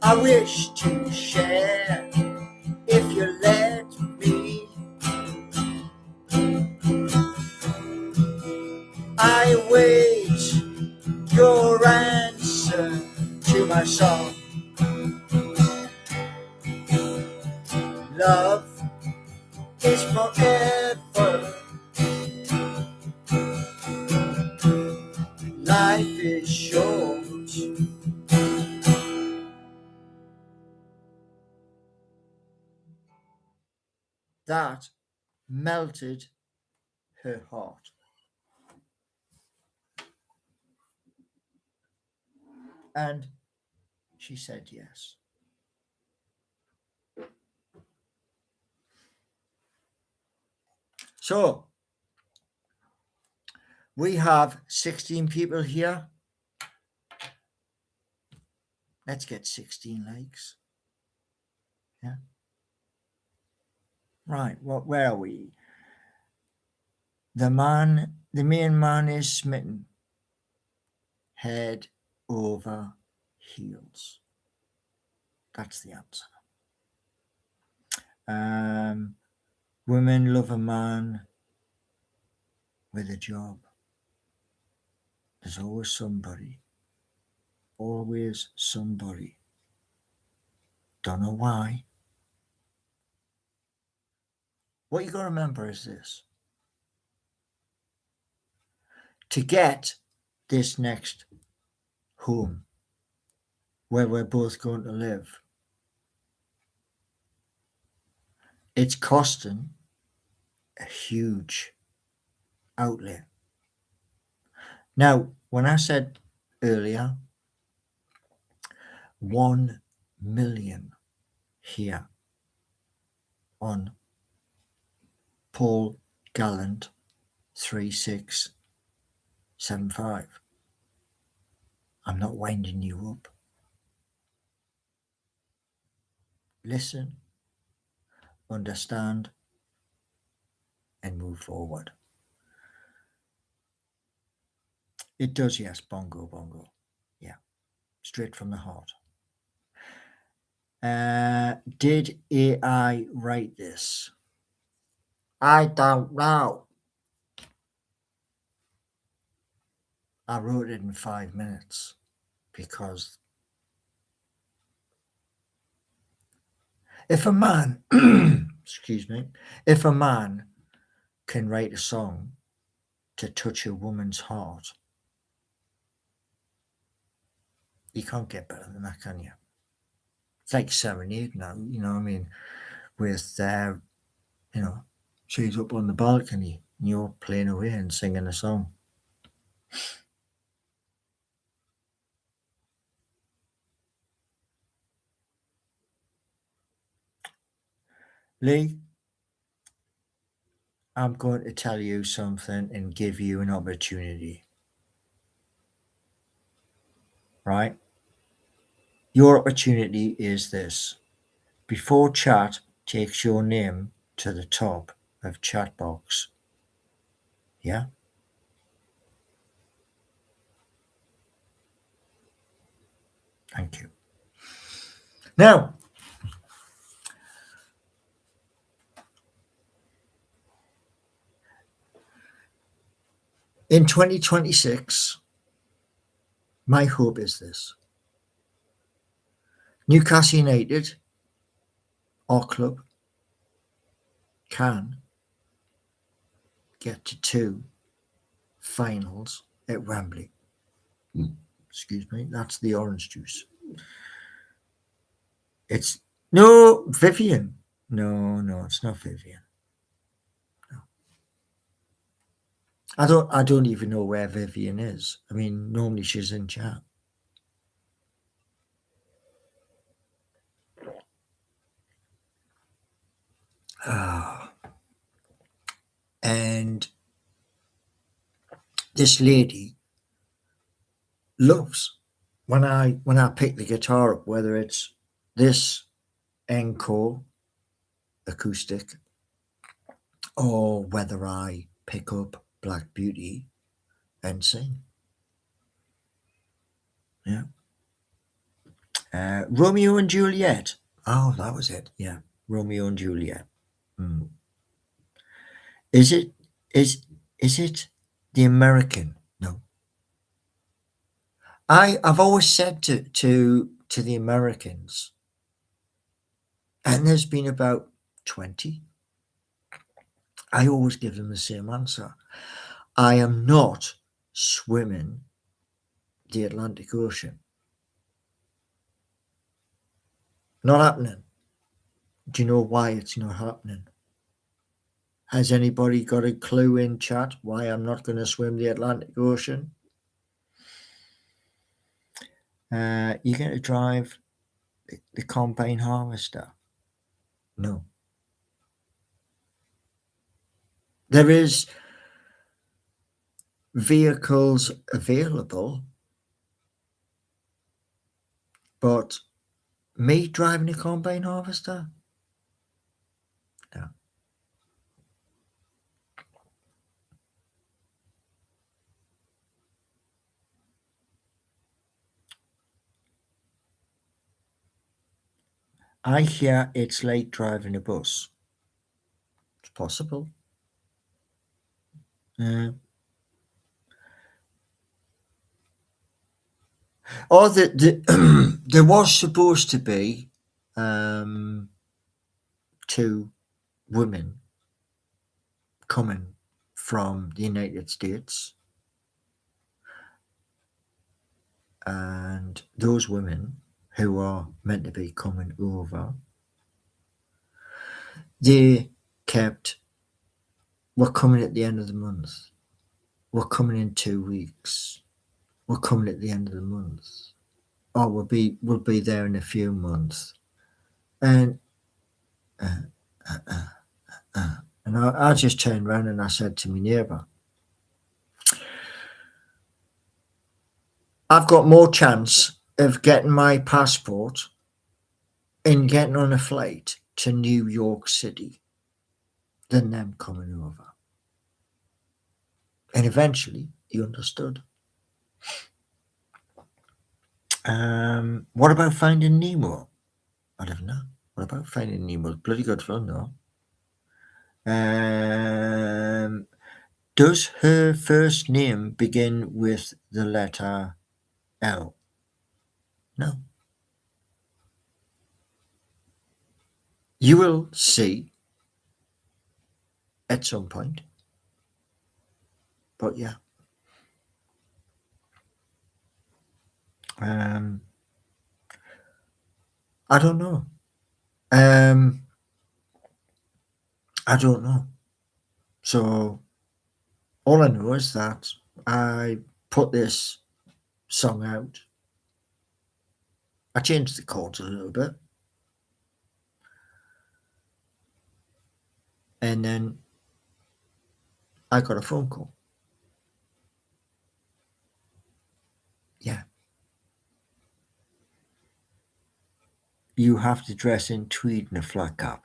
I wish to share if you let me. I wait your answer to my song. Love is forever. Life is short. That melted her heart. And she said yes. So, we have 16 people here. Let's get 16 likes. Yeah. Right, where are we? The main man is smitten, head over heels. That's the answer. Women love a man with a job. There's always somebody. Always somebody. Don't know why. What you got to remember is this. To get this next home where we're both going to live, it's costing a huge outlay. Now, when I said earlier, 1 million here on Paul Gallant 3675. I'm not winding you up. Listen, understand, and move forward. It does, yes, bongo, bongo. Yeah, straight from the heart. Did AI write this? I don't know. I wrote it in 5 minutes because if a man, excuse me, if a man can write a song to touch a woman's heart, you can't get better than that, can you? It's like Serenade now, you know what I mean? With, you know, she's up on the balcony and you're playing away and singing a song. Lee, I'm going to tell you something and give you an opportunity. Right? Your opportunity is this. Before chat takes your name to the top of chat box. Yeah? Thank you. Now, in 2026, my hope is this. Newcastle United, our club, can get to 2 finals at Wembley. Excuse me, that's the orange juice. It's no Vivian. No, it's not Vivian. No. I don't even know where Vivian is. I mean, normally she's in chat. And this lady loves when I pick the guitar up, whether it's this encore acoustic or whether I pick up Black Beauty and sing. Yeah. Romeo and Juliet. Oh, that was it. Yeah. Romeo and Juliet. Is it the American? No. I've always said to the Americans, and there's been about 20. I always give them the same answer. I am not swimming the Atlantic Ocean. Not happening. Do you know why it's not happening? Has anybody got a clue in chat why I'm not going to swim the Atlantic Ocean? You're going to drive the combine harvester? No. There is vehicles available, but me driving a combine harvester? No. I hear it's like driving a bus. It's possible. Oh, there was supposed to be 2 women coming from the United States, and those women who are meant to be coming over, they kept, we're coming at the end of the month, we're coming in 2 weeks, we're coming at the end of the month, or we'll be there in a few months. And and I just turned around and I said to my neighbour, I've got more chance of getting my passport and getting on a flight to New York City than them coming over. And eventually he understood. What about Finding Nemo? I don't know. What about Finding Nemo? Bloody good fun, though. Does her first name begin with the letter L? No. You will see at some point. But yeah. I don't know. I don't know. So all I know is that I put this song out. I changed the chords a little bit. And then I got a phone call. Yeah. You have to dress in tweed and a flat cap.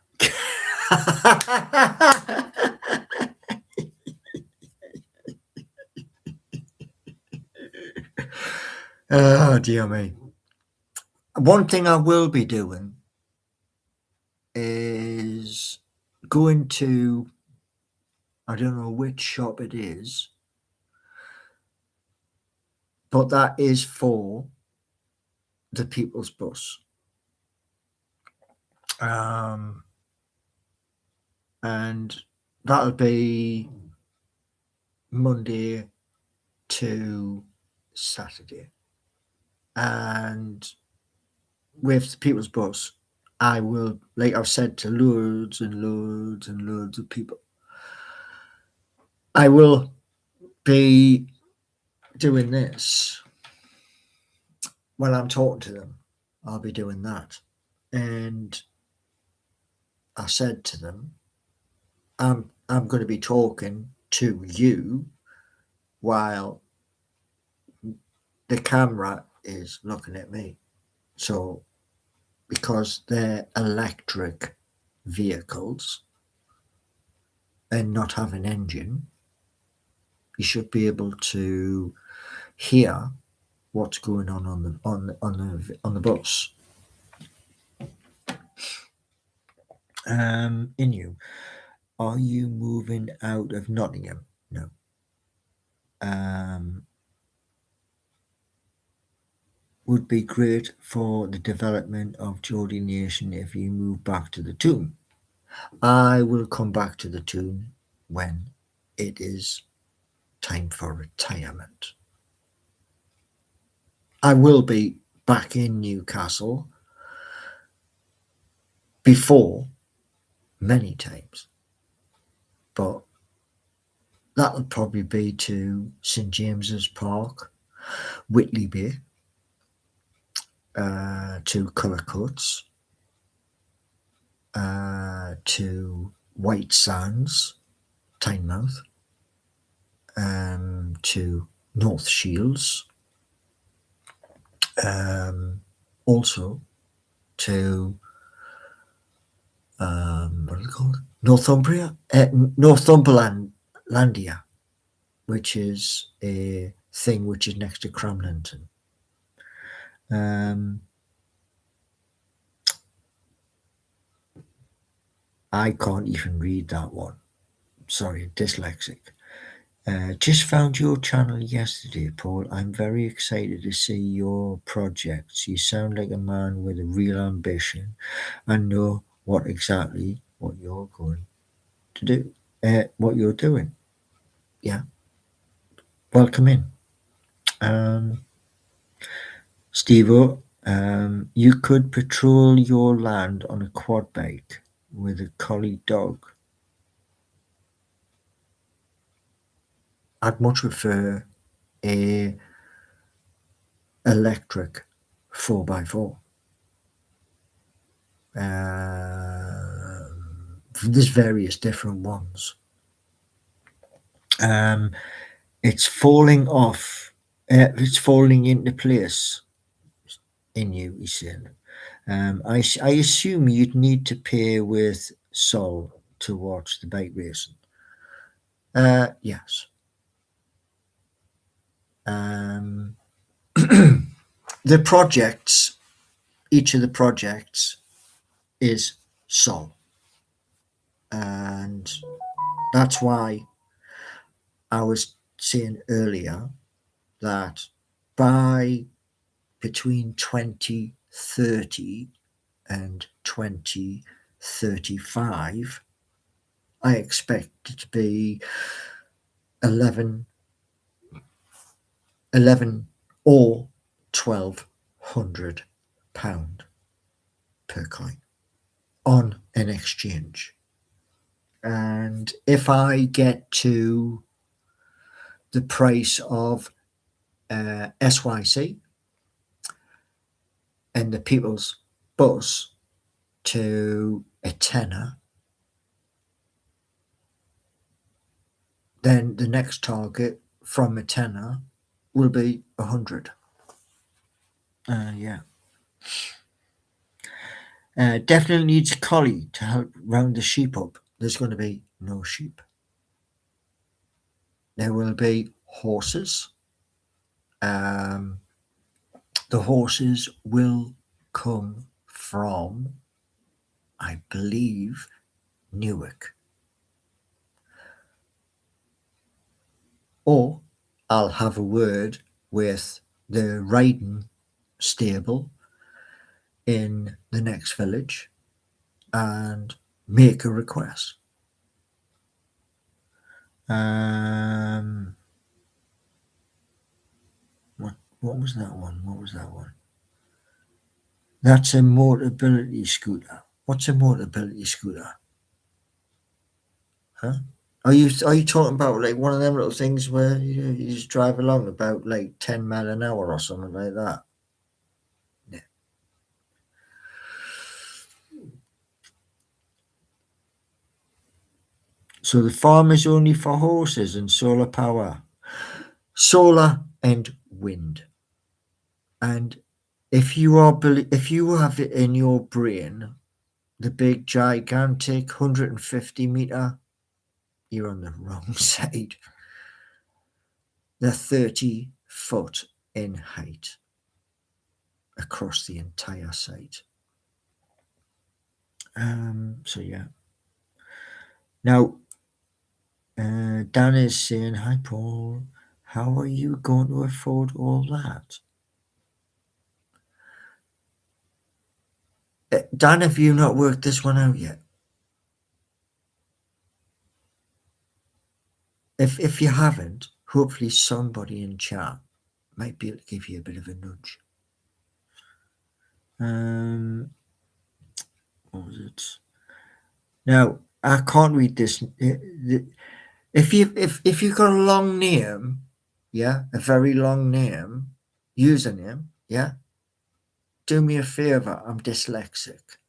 Oh, dear me. One thing I will be doing is going to, I don't know which shop it is, but that is for the People's Bus. And that'll be Monday to Saturday. And with the People's Bus, I will, like I've said to loads and loads and loads of people, I will be doing this when I'm talking to them. I'll be doing that. And I said to them, I'm going to be talking to you while the camera is looking at me. So, because they're electric vehicles and not have an engine, you should be able to hear what's going on the bus. Inu, are you moving out of Nottingham? No. Would be great for the development of Geordie Nation if you move back to the Toon. I will come back to the Toon when it is time for retirement. I will be back in Newcastle before many times, but that'll probably be to St James's Park, Whitley Bay, to Cullercoats, to White Sands, Tynemouth, to North Shields, also to what is it called? Northumberlandia, which is a thing which is next to Cramlington. I can't even read that one. Sorry, dyslexic. Just found your channel yesterday, Paul. I'm very excited to see your projects. You sound like a man with a real ambition and know what you're going to do, what you're doing. Yeah. Welcome in. Steve-O, you could patrol your land on a quad bike with a collie dog. I'd much prefer a electric 4x4. There's various different ones. It's falling off. It's falling into place in you, he said. I assume you'd need to pay with Sol to watch the bike racing. Yes. The projects, each of the projects is Sol. And that's why I was saying earlier that by between 2030 and 2035, I expect it to be 11 or £1,200 per coin on an exchange. And if I get to the price of SYC and the People's Bus to a tenner, then the next target from a tenner will be 100. Yeah. Definitely needs a collie to help round the sheep up. There's going to be no sheep. There will be horses. The horses will come from, I believe, Newark. Or I'll have a word with the riding stable in the next village and make a request. What was that one? That's a mobility scooter. What's a mobility scooter? Huh? Are you talking about like one of them little things where you just drive along about like 10 mile an hour or something like that? Yeah. So the farm is only for horses and solar power. Solar and wind. And if you have it in your brain, the big gigantic 150 meter, you're on the wrong side. They're 30 foot in height across the entire site. So yeah. Now, Dan is saying, "Hi Paul, how are you going to afford all that?" Dan, have you not worked this one out yet? If you haven't, hopefully somebody in chat might be able to give you a bit of a nudge. What was it? Now I can't read this. If you've got a long name, yeah, a very long name, username, yeah, do me a favor. I'm dyslexic.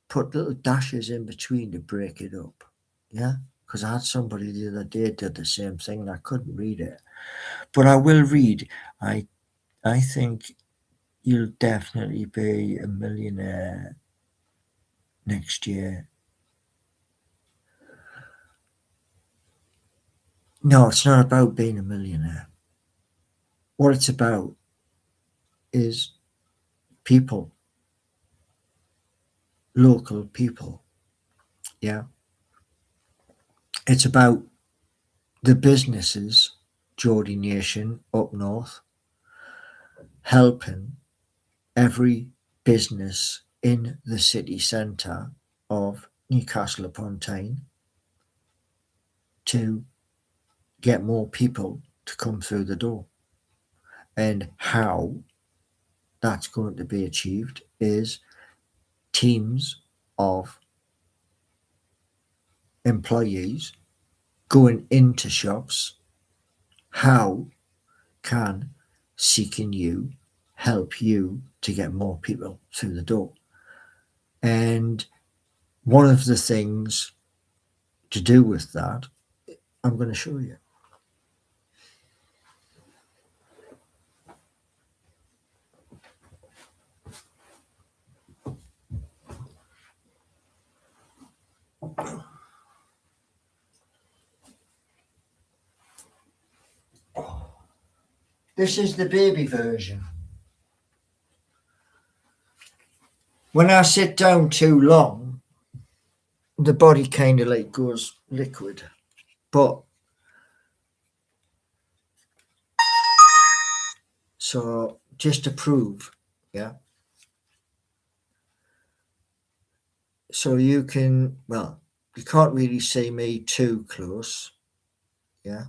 Put little dashes in between to break it up, yeah. Because I had somebody the other day did the same thing and I couldn't read it, but I will read. I think you'll definitely be a millionaire next year. No, it's not about being a millionaire. What it's about is people, local people. Yeah. It's about the businesses, Geordie Nation up north, helping every business in the city centre of Newcastle upon Tyne to get more people to come through the door. And how that's going to be achieved is teams of employees going into shops. How can Seeking You help you to get more people through the door? And one of the things to do with that, I'm going to show you. This is the baby version. When I sit down too long, the body kind of like goes liquid. But so just to prove, yeah. So you can, well, you can't really see me too close, yeah.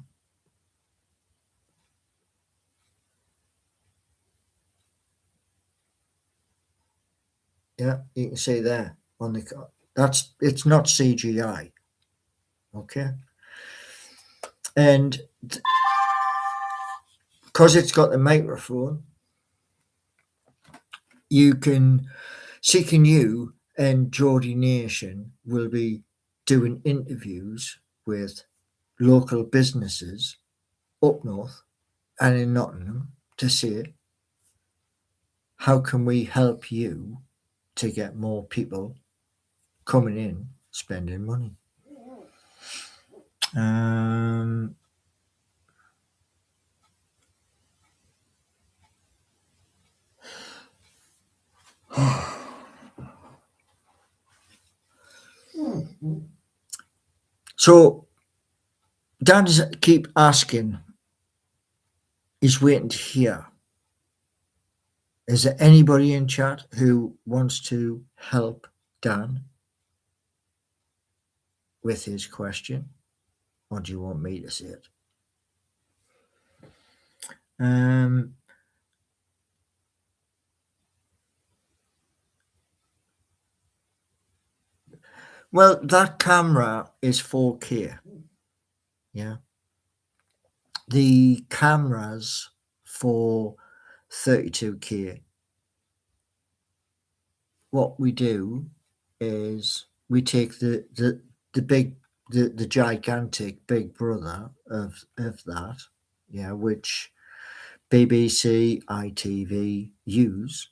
Yeah, you can see there on the, it's not CGI, okay. And because it's got the microphone, you can, Seeking You and Geordie Nation will be doing interviews with local businesses up north and in Nottingham to say, how can we help you to get more people coming in spending money? So Dan's keep asking, he's waiting to hear. Is there anybody in chat who wants to help Dan with his question? Or do you want me to say it? Well, that camera is 4K. Yeah. The cameras for 32K, what we do is we take the gigantic big brother of that, yeah, which BBC, ITV use,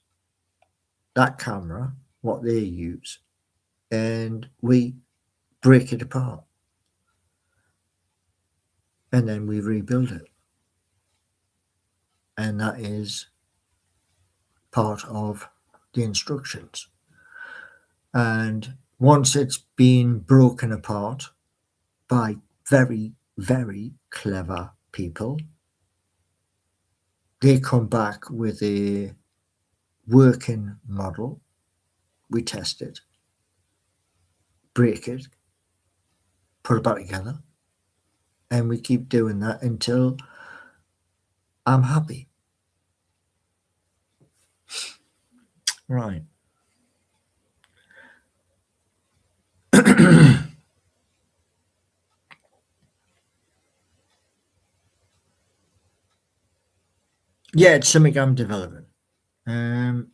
that camera, what they use, and we break it apart. And then we rebuild it. And that is part of the instructions. And once it's been broken apart by very, very clever people, they come back with a working model. We test it, break it, put it back together, and we keep doing that until I'm happy. Right. Yeah, it's something I'm developing. Inu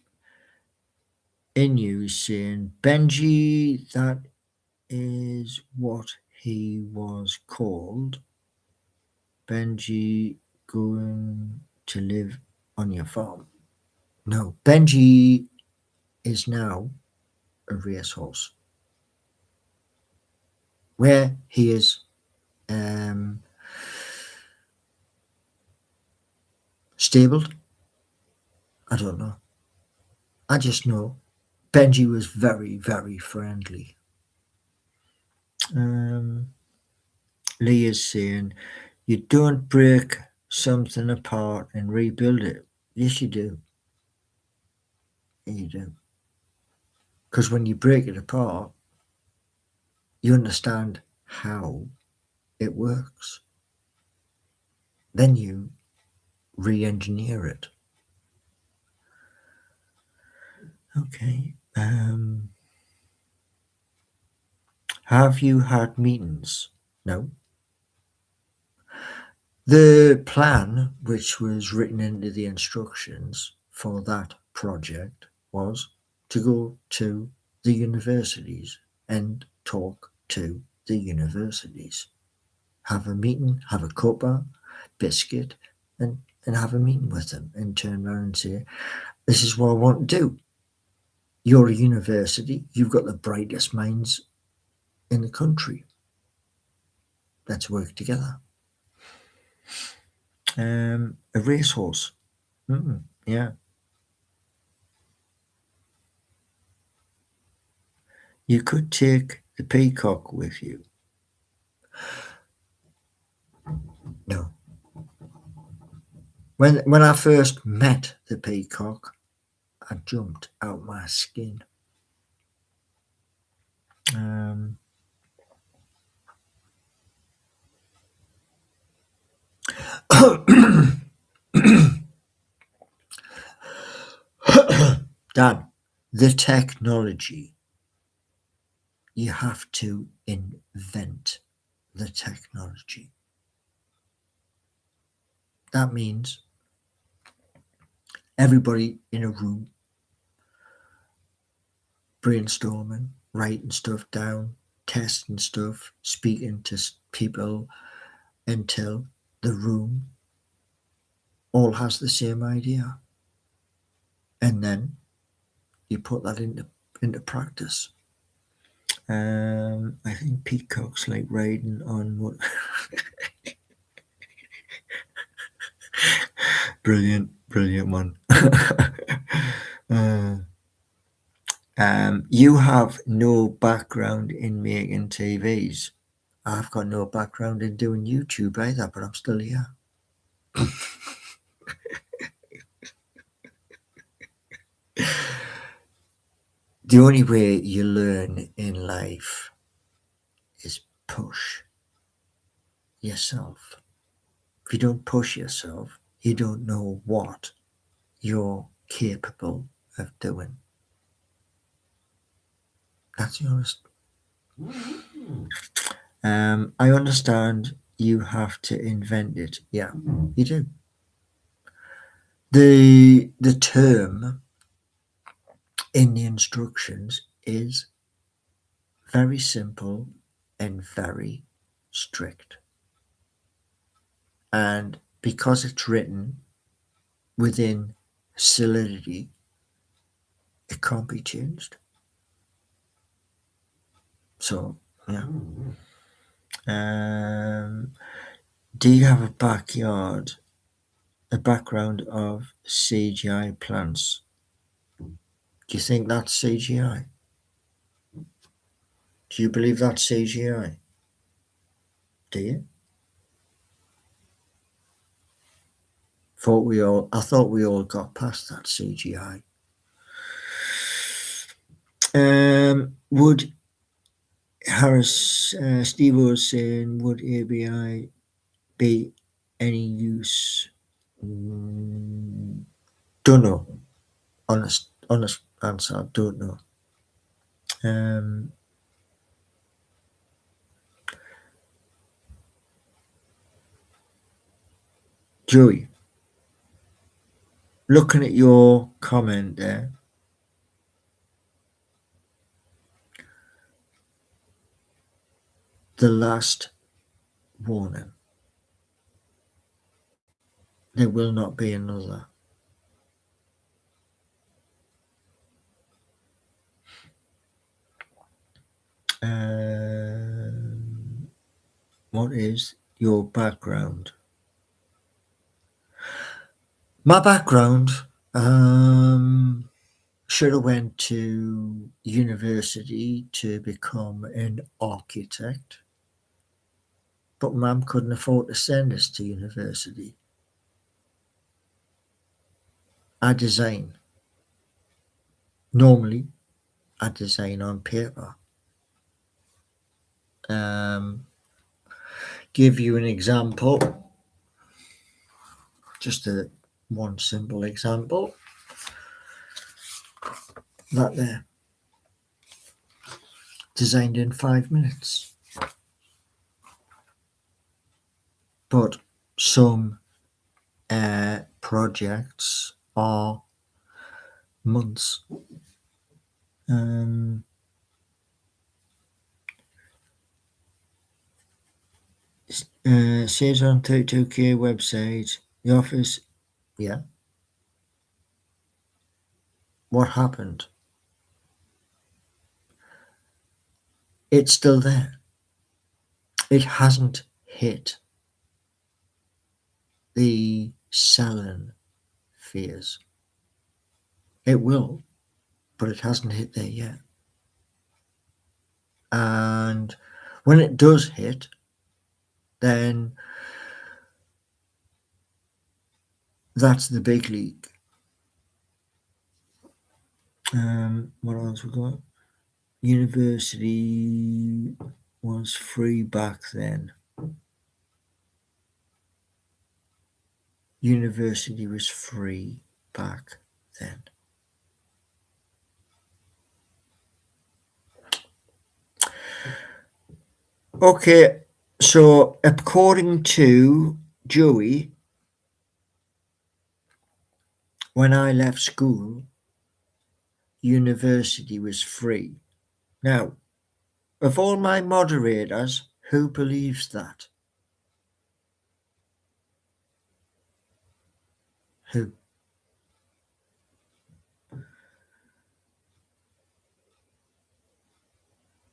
saying, Benji, that is what he was called. Benji going to live on your farm. No, Benji is now a racehorse where he is stabled. I don't know. I just know Benji was very, very friendly. Lee is saying, you don't break something apart and rebuild it. Yes, you do. You do. Because when you break it apart, you understand how it works. Then you re-engineer it. Okay. Have you had meetings? No. The plan, which was written into the instructions for that project, was to go to the universities and talk to the universities. Have a meeting, have a cuppa, biscuit, and have a meeting with them and turn around and say, this is what I want to do. You're a university, you've got the brightest minds in the country. Let's work together. A racehorse. Yeah. You could take the peacock with you. No. When I first met the peacock, I jumped out my skin. Dad, the technology. You have to invent the technology. That means everybody in a room brainstorming, writing stuff down, testing stuff, speaking to people, until the room all has the same idea. And then you put that into practice. I think peacocks like riding on what? Brilliant one. You have no background in making TVs. I've got no background in doing YouTube either, but I'm still here. The only way you learn in life is push yourself. If you don't push yourself, you don't know what you're capable of doing. That's the honest. I understand you have to invent it. Yeah, you do. The term in the instructions is very simple and very strict. And because it's written within solidity, it can't be changed. So, yeah. Do you have a background of CGI plants? Do you think that's CGI? Do you believe that's CGI? Do you? I thought we all got past that CGI. Would Steve was saying, would ABI be any use? Don't know. Honest answer, don't know. Joey, looking at your comment there, the last warning. There will not be another. What is your background? My background, should have went to university to become an architect, but Mum couldn't afford to send us to university. I design. Normally, I design on paper. Give you an example, just one simple example. That there, designed in 5 minutes. But some projects are months. Says on 32K website, the office, yeah. What happened? It's still there. It hasn't hit the selling phase. It will, but it hasn't hit there yet. And when it does hit, then that's the big league. What else we got? University was free back then. University was free back then. Okay, so according to Joey, when I left school, university was free. Now, of all my moderators, who believes that? Who?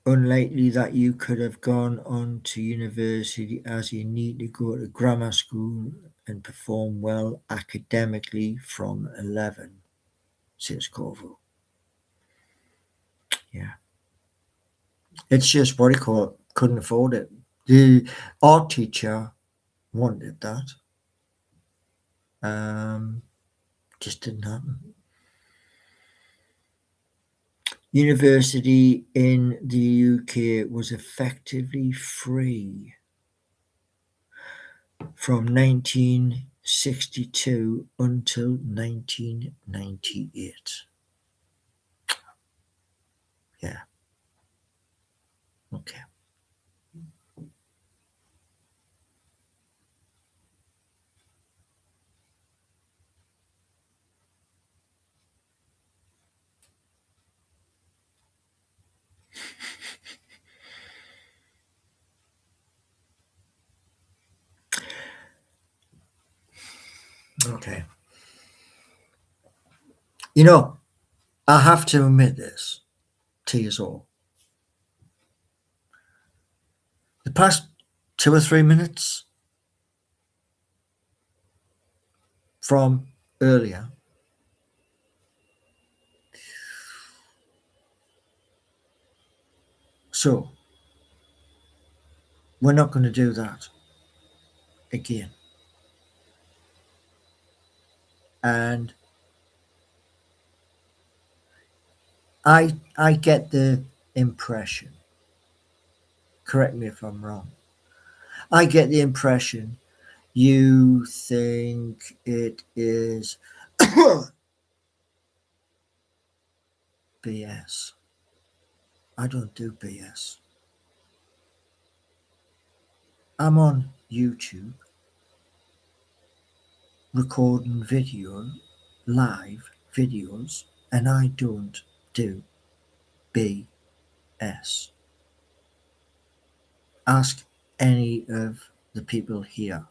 Unlikely that you could have gone on to university as you need to go to grammar school and perform well academically from 11, says Corvo. Yeah. It's just what he called couldn't afford it. The art teacher wanted that. Just didn't happen. University in the UK was effectively free from 1962 until 1998. Yeah. Okay. Okay. You know, I have to admit this to you all. The past 2 or 3 minutes from earlier, so we're not going to do that again. And I get the impression, correct me if I'm wrong, I get the impression you think it is BS. I don't do BS. I'm on YouTube recording live videos, and I don't do BS. Ask any of the people here.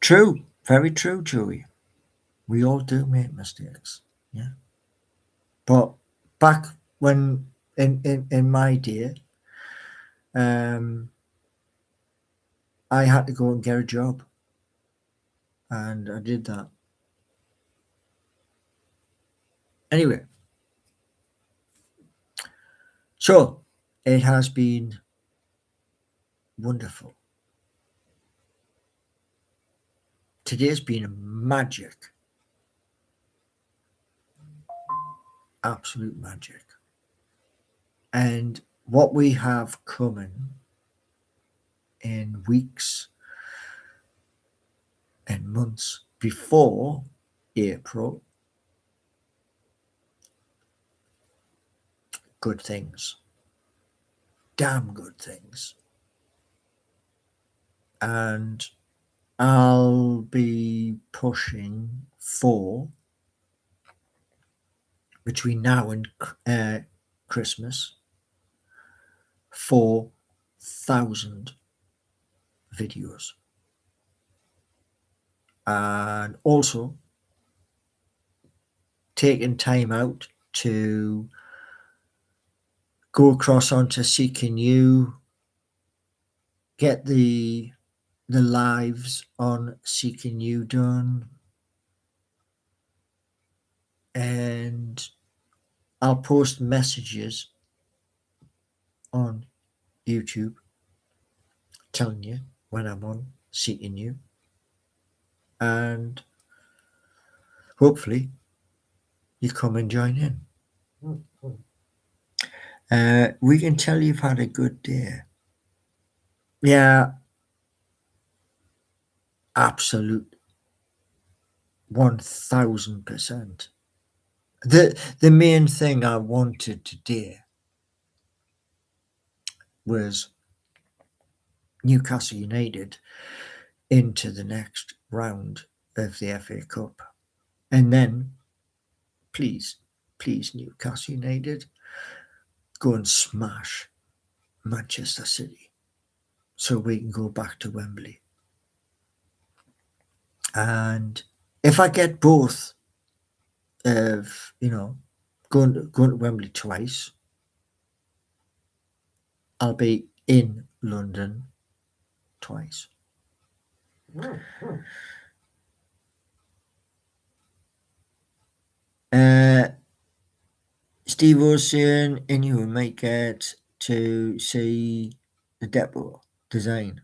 True, very true, Joey. We all do make mistakes. Yeah. But back when in my day, um, I had to go and get a job, and I did that. Anyway, so it has been wonderful. Today's been magic, absolute magic. And what we have coming in weeks and months before April, good things, damn good things. And I'll be pushing for between now and Christmas 4,000 videos, and also taking time out to go across onto Seeking You, get the lives on Seeking You done, and I'll post messages on YouTube telling you when I'm on Seeking You, and hopefully you come and join in. We can tell you've had a good day. Yeah, absolute 1000%. The main thing I wanted today was Newcastle United into the next round of the FA Cup. And then, please, Newcastle United, go and smash Manchester City so we can go back to Wembley. And if I get both of, going to Wembley twice, I'll be in London twice. Steve was saying, and you might get to see the depot design.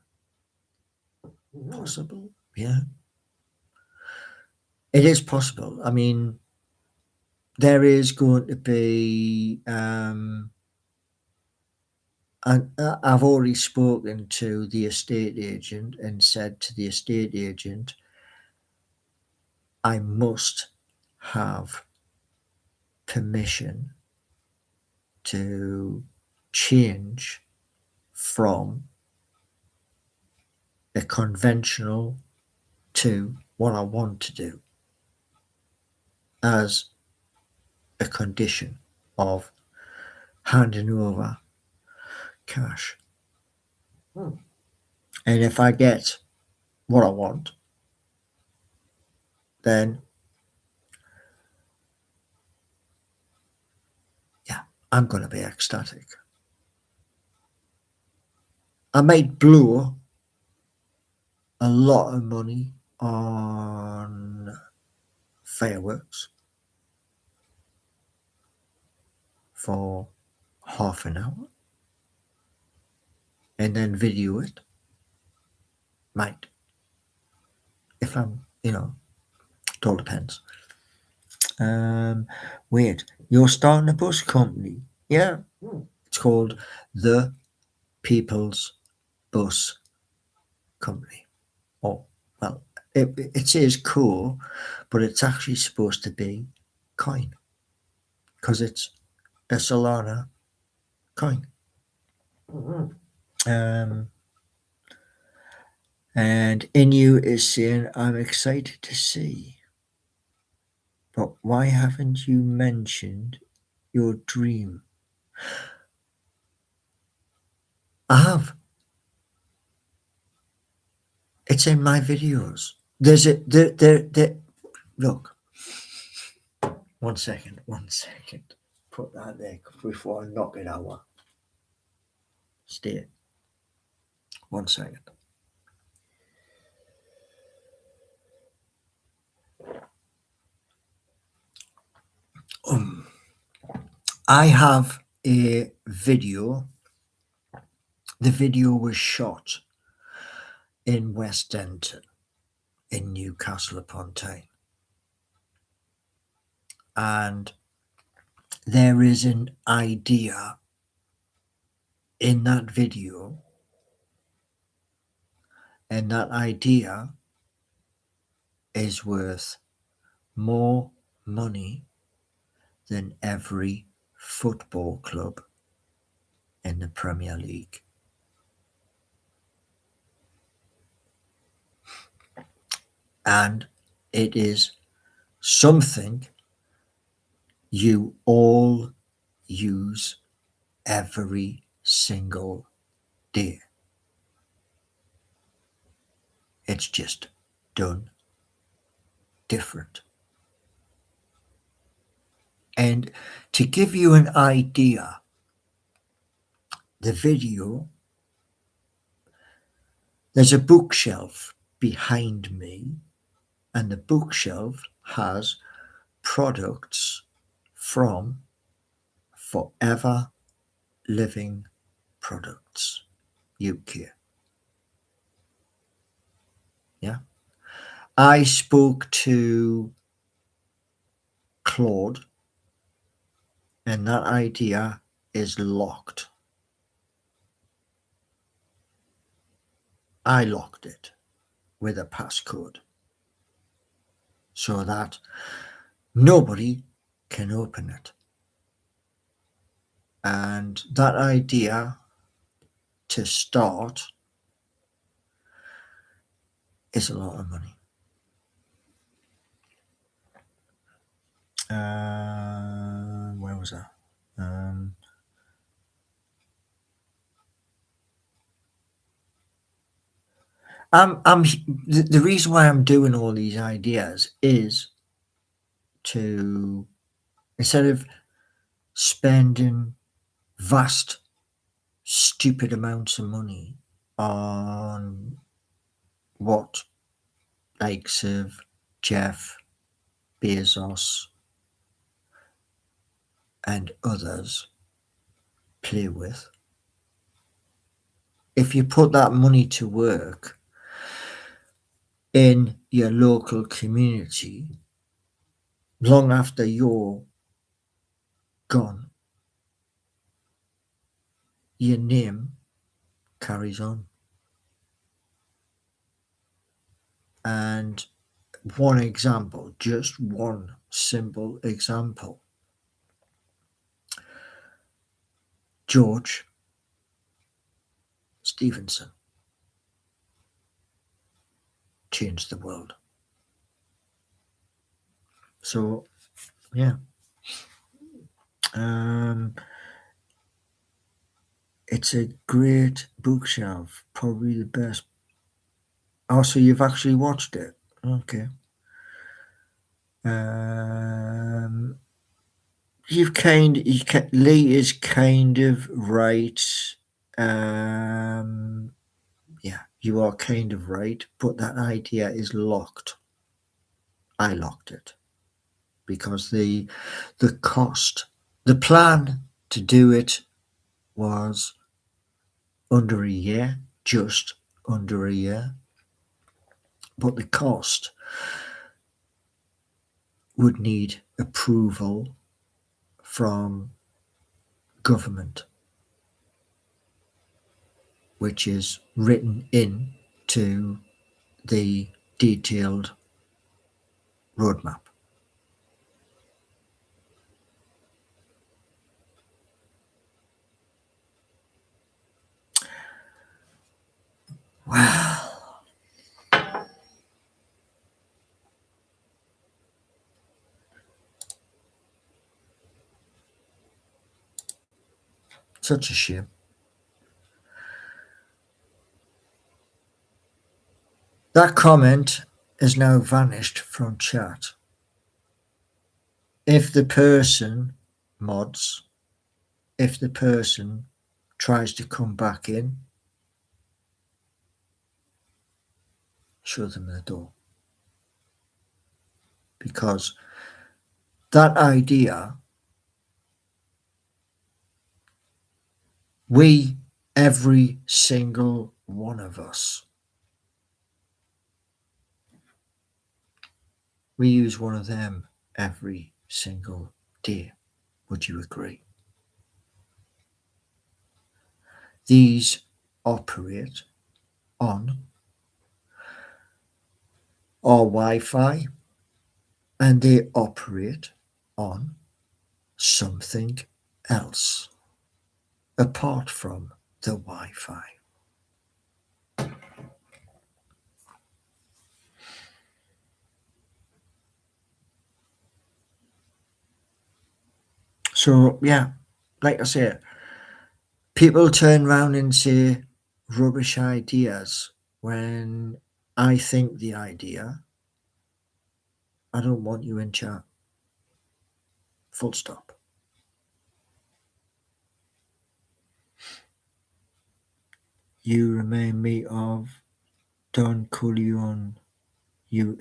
Possible, yeah. It is possible. I mean, there is going to be, and I've already spoken to the estate agent and said to the estate agent, I must have permission to change from a conventional to what I want to do as a condition of handing over cash. And if I get what I want, then yeah, I'm going to be ecstatic. I might blow a lot of money on fireworks for half an hour and then video it. Might. If I'm, it all depends. Wait, you're starting a bus company? Yeah. It's called the People's Bus Company. Oh, well, it says cool, but it's actually supposed to be coin because it's a Solana coin. And Inu is saying, I'm excited to see. But why haven't you mentioned your dream? I have. It's in my videos. There's a look. 1 second. Put that there before I knock it out. Stay. 1 second. I have a video. The video was shot in West Denton, in Newcastle upon Tyne. And there is an idea in that video, and that idea is worth more money than every football club in the Premier League. And it is something you all use every single day. It's just done different. And to give you an idea, the video, there's a bookshelf behind me, and the bookshelf has products from Forever Living Products UK. Yeah. I spoke to Claude, and that idea is locked. I locked it with a passcode so that nobody can open it. And that idea to start is a lot of money. Where was I? I'm the reason why I'm doing all these ideas is to, instead of spending vast, stupid amounts of money on what likes of Jeff Bezos and others play with. If you put that money to work in your local community, long after you're gone, your name carries on. And one example, just one simple example. George Stevenson changed the world. So, yeah. It's a great bookshelf, probably the best. Oh, so you've actually watched it? Okay. Um, Lee is kind of right. Um, yeah, you are kind of right, but that idea is locked. I locked it because the cost, the plan to do it was under a year, just under a year, but the cost would need approval from government, which is written in to the detailed roadmap. Wow, such a shame. That comment has now vanished from chat. If the person mods, if the person tries to come back in, show them the door. Because that idea, every single one of us, we use one of them every single day. Would you agree? These operate on our Wi-Fi and they operate on something else apart from the Wi-Fi. So yeah, like I say, people turn around and say rubbish ideas when I think the idea, I don't want you in chat. Full stop. You remind me of Don Corleone. You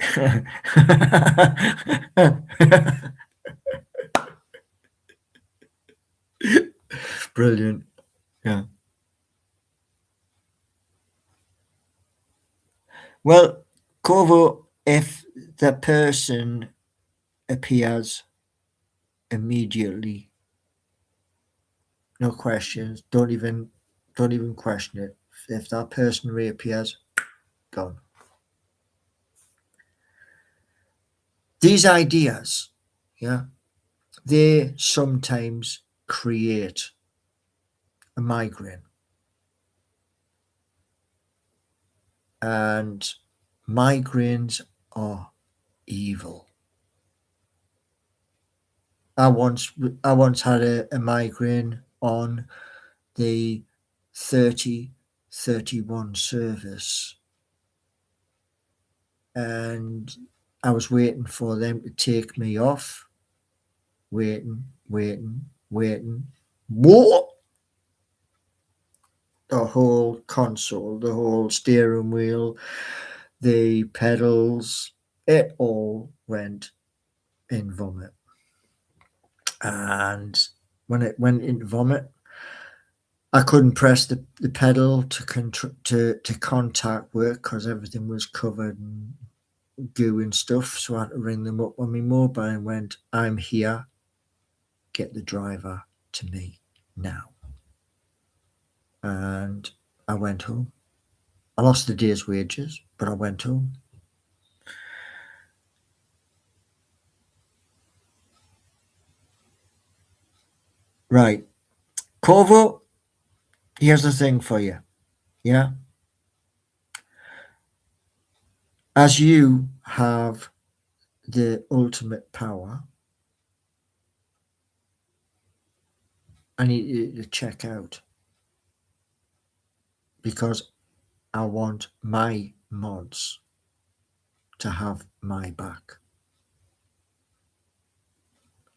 brilliant. Yeah. Well, Corvo, if the person appears immediately, no questions, don't even question it. If that person reappears, gone. These ideas, yeah, they sometimes create a migraine. And migraines are evil. I once had a migraine on the 30:31 service, and I was waiting for them to take me off. Waiting. What? The whole console, the whole steering wheel, the pedals, it all went in vomit. And when it went into vomit, I couldn't press the pedal to contact work because everything was covered in goo and stuff. So I had to ring them up on my mobile and went, "I'm here. Get the driver to me now." And I went home. I lost a day's wages, but I went home. Right. Corvo, here's the thing for you. Yeah. As you have the ultimate power, I need you to check out because I want my mods to have my back.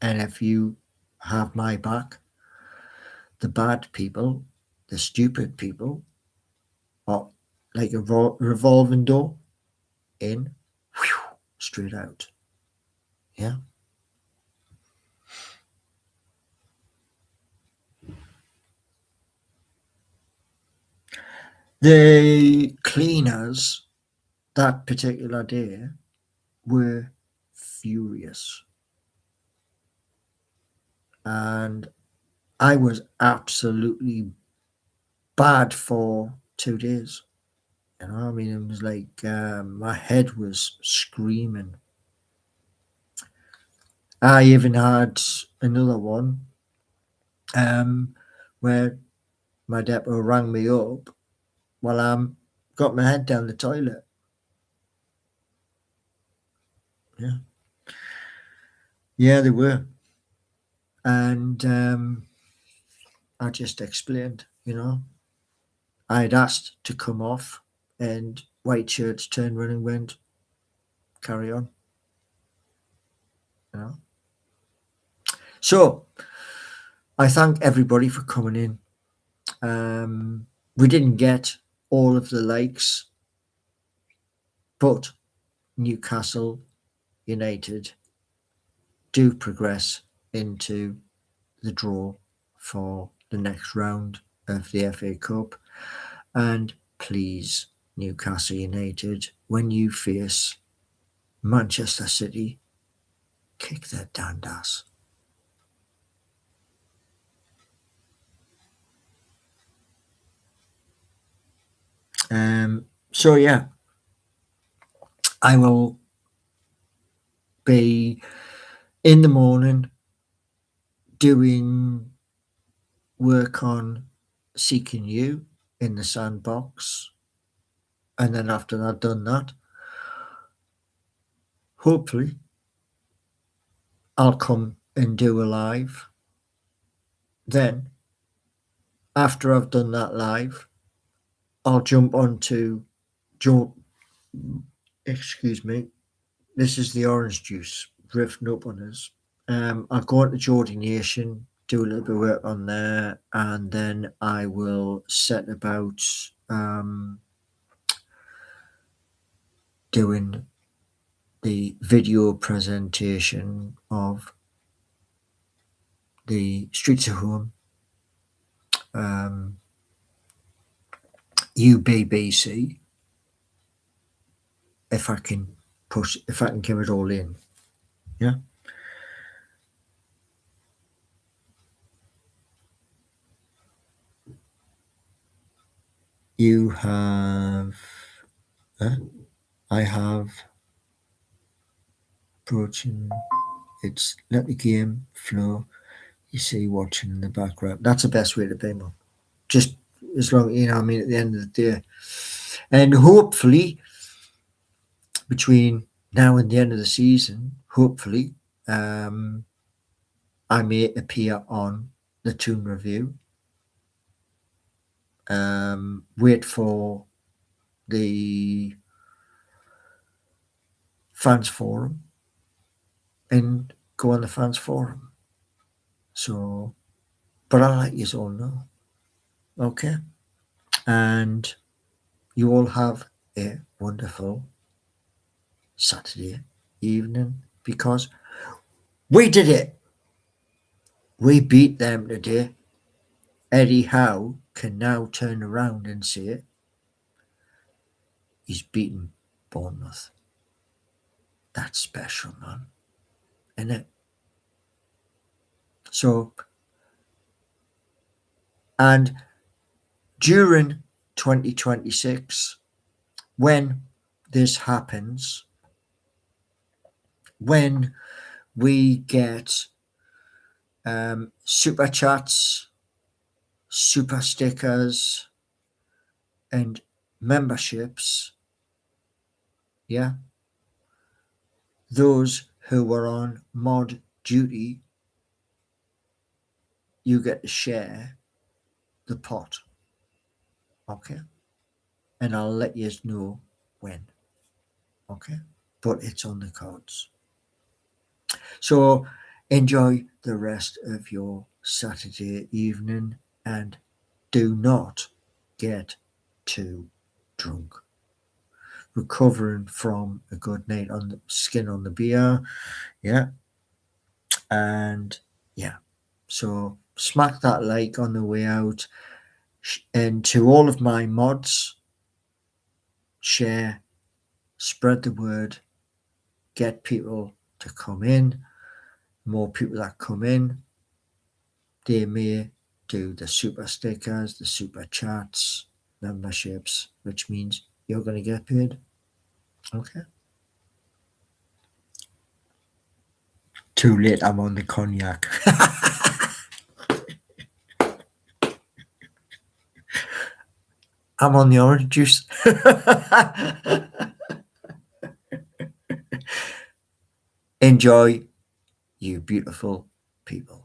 And if you have my back, the bad people, the stupid people, are like a revolving door in, whew, straight out. Yeah. The cleaners that particular day were furious. And I was absolutely bad for 2 days. You know, I mean, it was like my head was screaming. I even had another one where my depot rang me up while I'm got my head down the toilet. Yeah, yeah, they were, and I just explained. You know, I had asked to come off, and white shirts turned around and went, "Carry on." You know, so I thank everybody for coming in. We didn't get all of the likes, but Newcastle United do progress into the draw for the next round of the FA Cup. And please, Newcastle United, when you face Manchester City, kick their damned ass. So yeah, I will be in the morning doing work on Seeking You in the sandbox, and then after I've done that, hopefully I'll come and do a live. Then after I've done that live, I'll jump onto Joe. Excuse me. This is the orange juice drifting up on us. I'll go into Geordie Nation, do a little bit of work on there, and then I will set about doing the video presentation of the Streets of Home, UBBC, if I can get it all in. Yeah. You have, I have approaching, it's let the game flow. You see watching in the background. That's the best way to be, man. Just as long, you know, I mean, at the end of the day. And hopefully, between now and the end of the season, hopefully, I may appear on the Toon Review. Wait for the fans forum and go on the fans forum. So, but I'll let you all know. Okay. And you all have a wonderful Saturday evening because we did it. We beat them today. Eddie Howe can now turn around and say he's beaten Bournemouth. That's special, man. Isn't it? So, and during 2026, when this happens, when we get super chats, super stickers, and memberships, yeah, those who were on mod duty, you get to share the pot. Okay. And I'll let you know when. Okay. But it's on the cards. So enjoy the rest of your Saturday evening and do not get too drunk. Recovering from a good night on the skin on the beer. Yeah. And yeah. So smack that like on the way out. And to all of my mods, share, spread the word, get people to come in. More people that come in, they may do the super stickers, the super chats, memberships, which means you're going to get paid. Okay. Too late, I'm on the cognac. I'm on the orange juice. Enjoy, you beautiful people.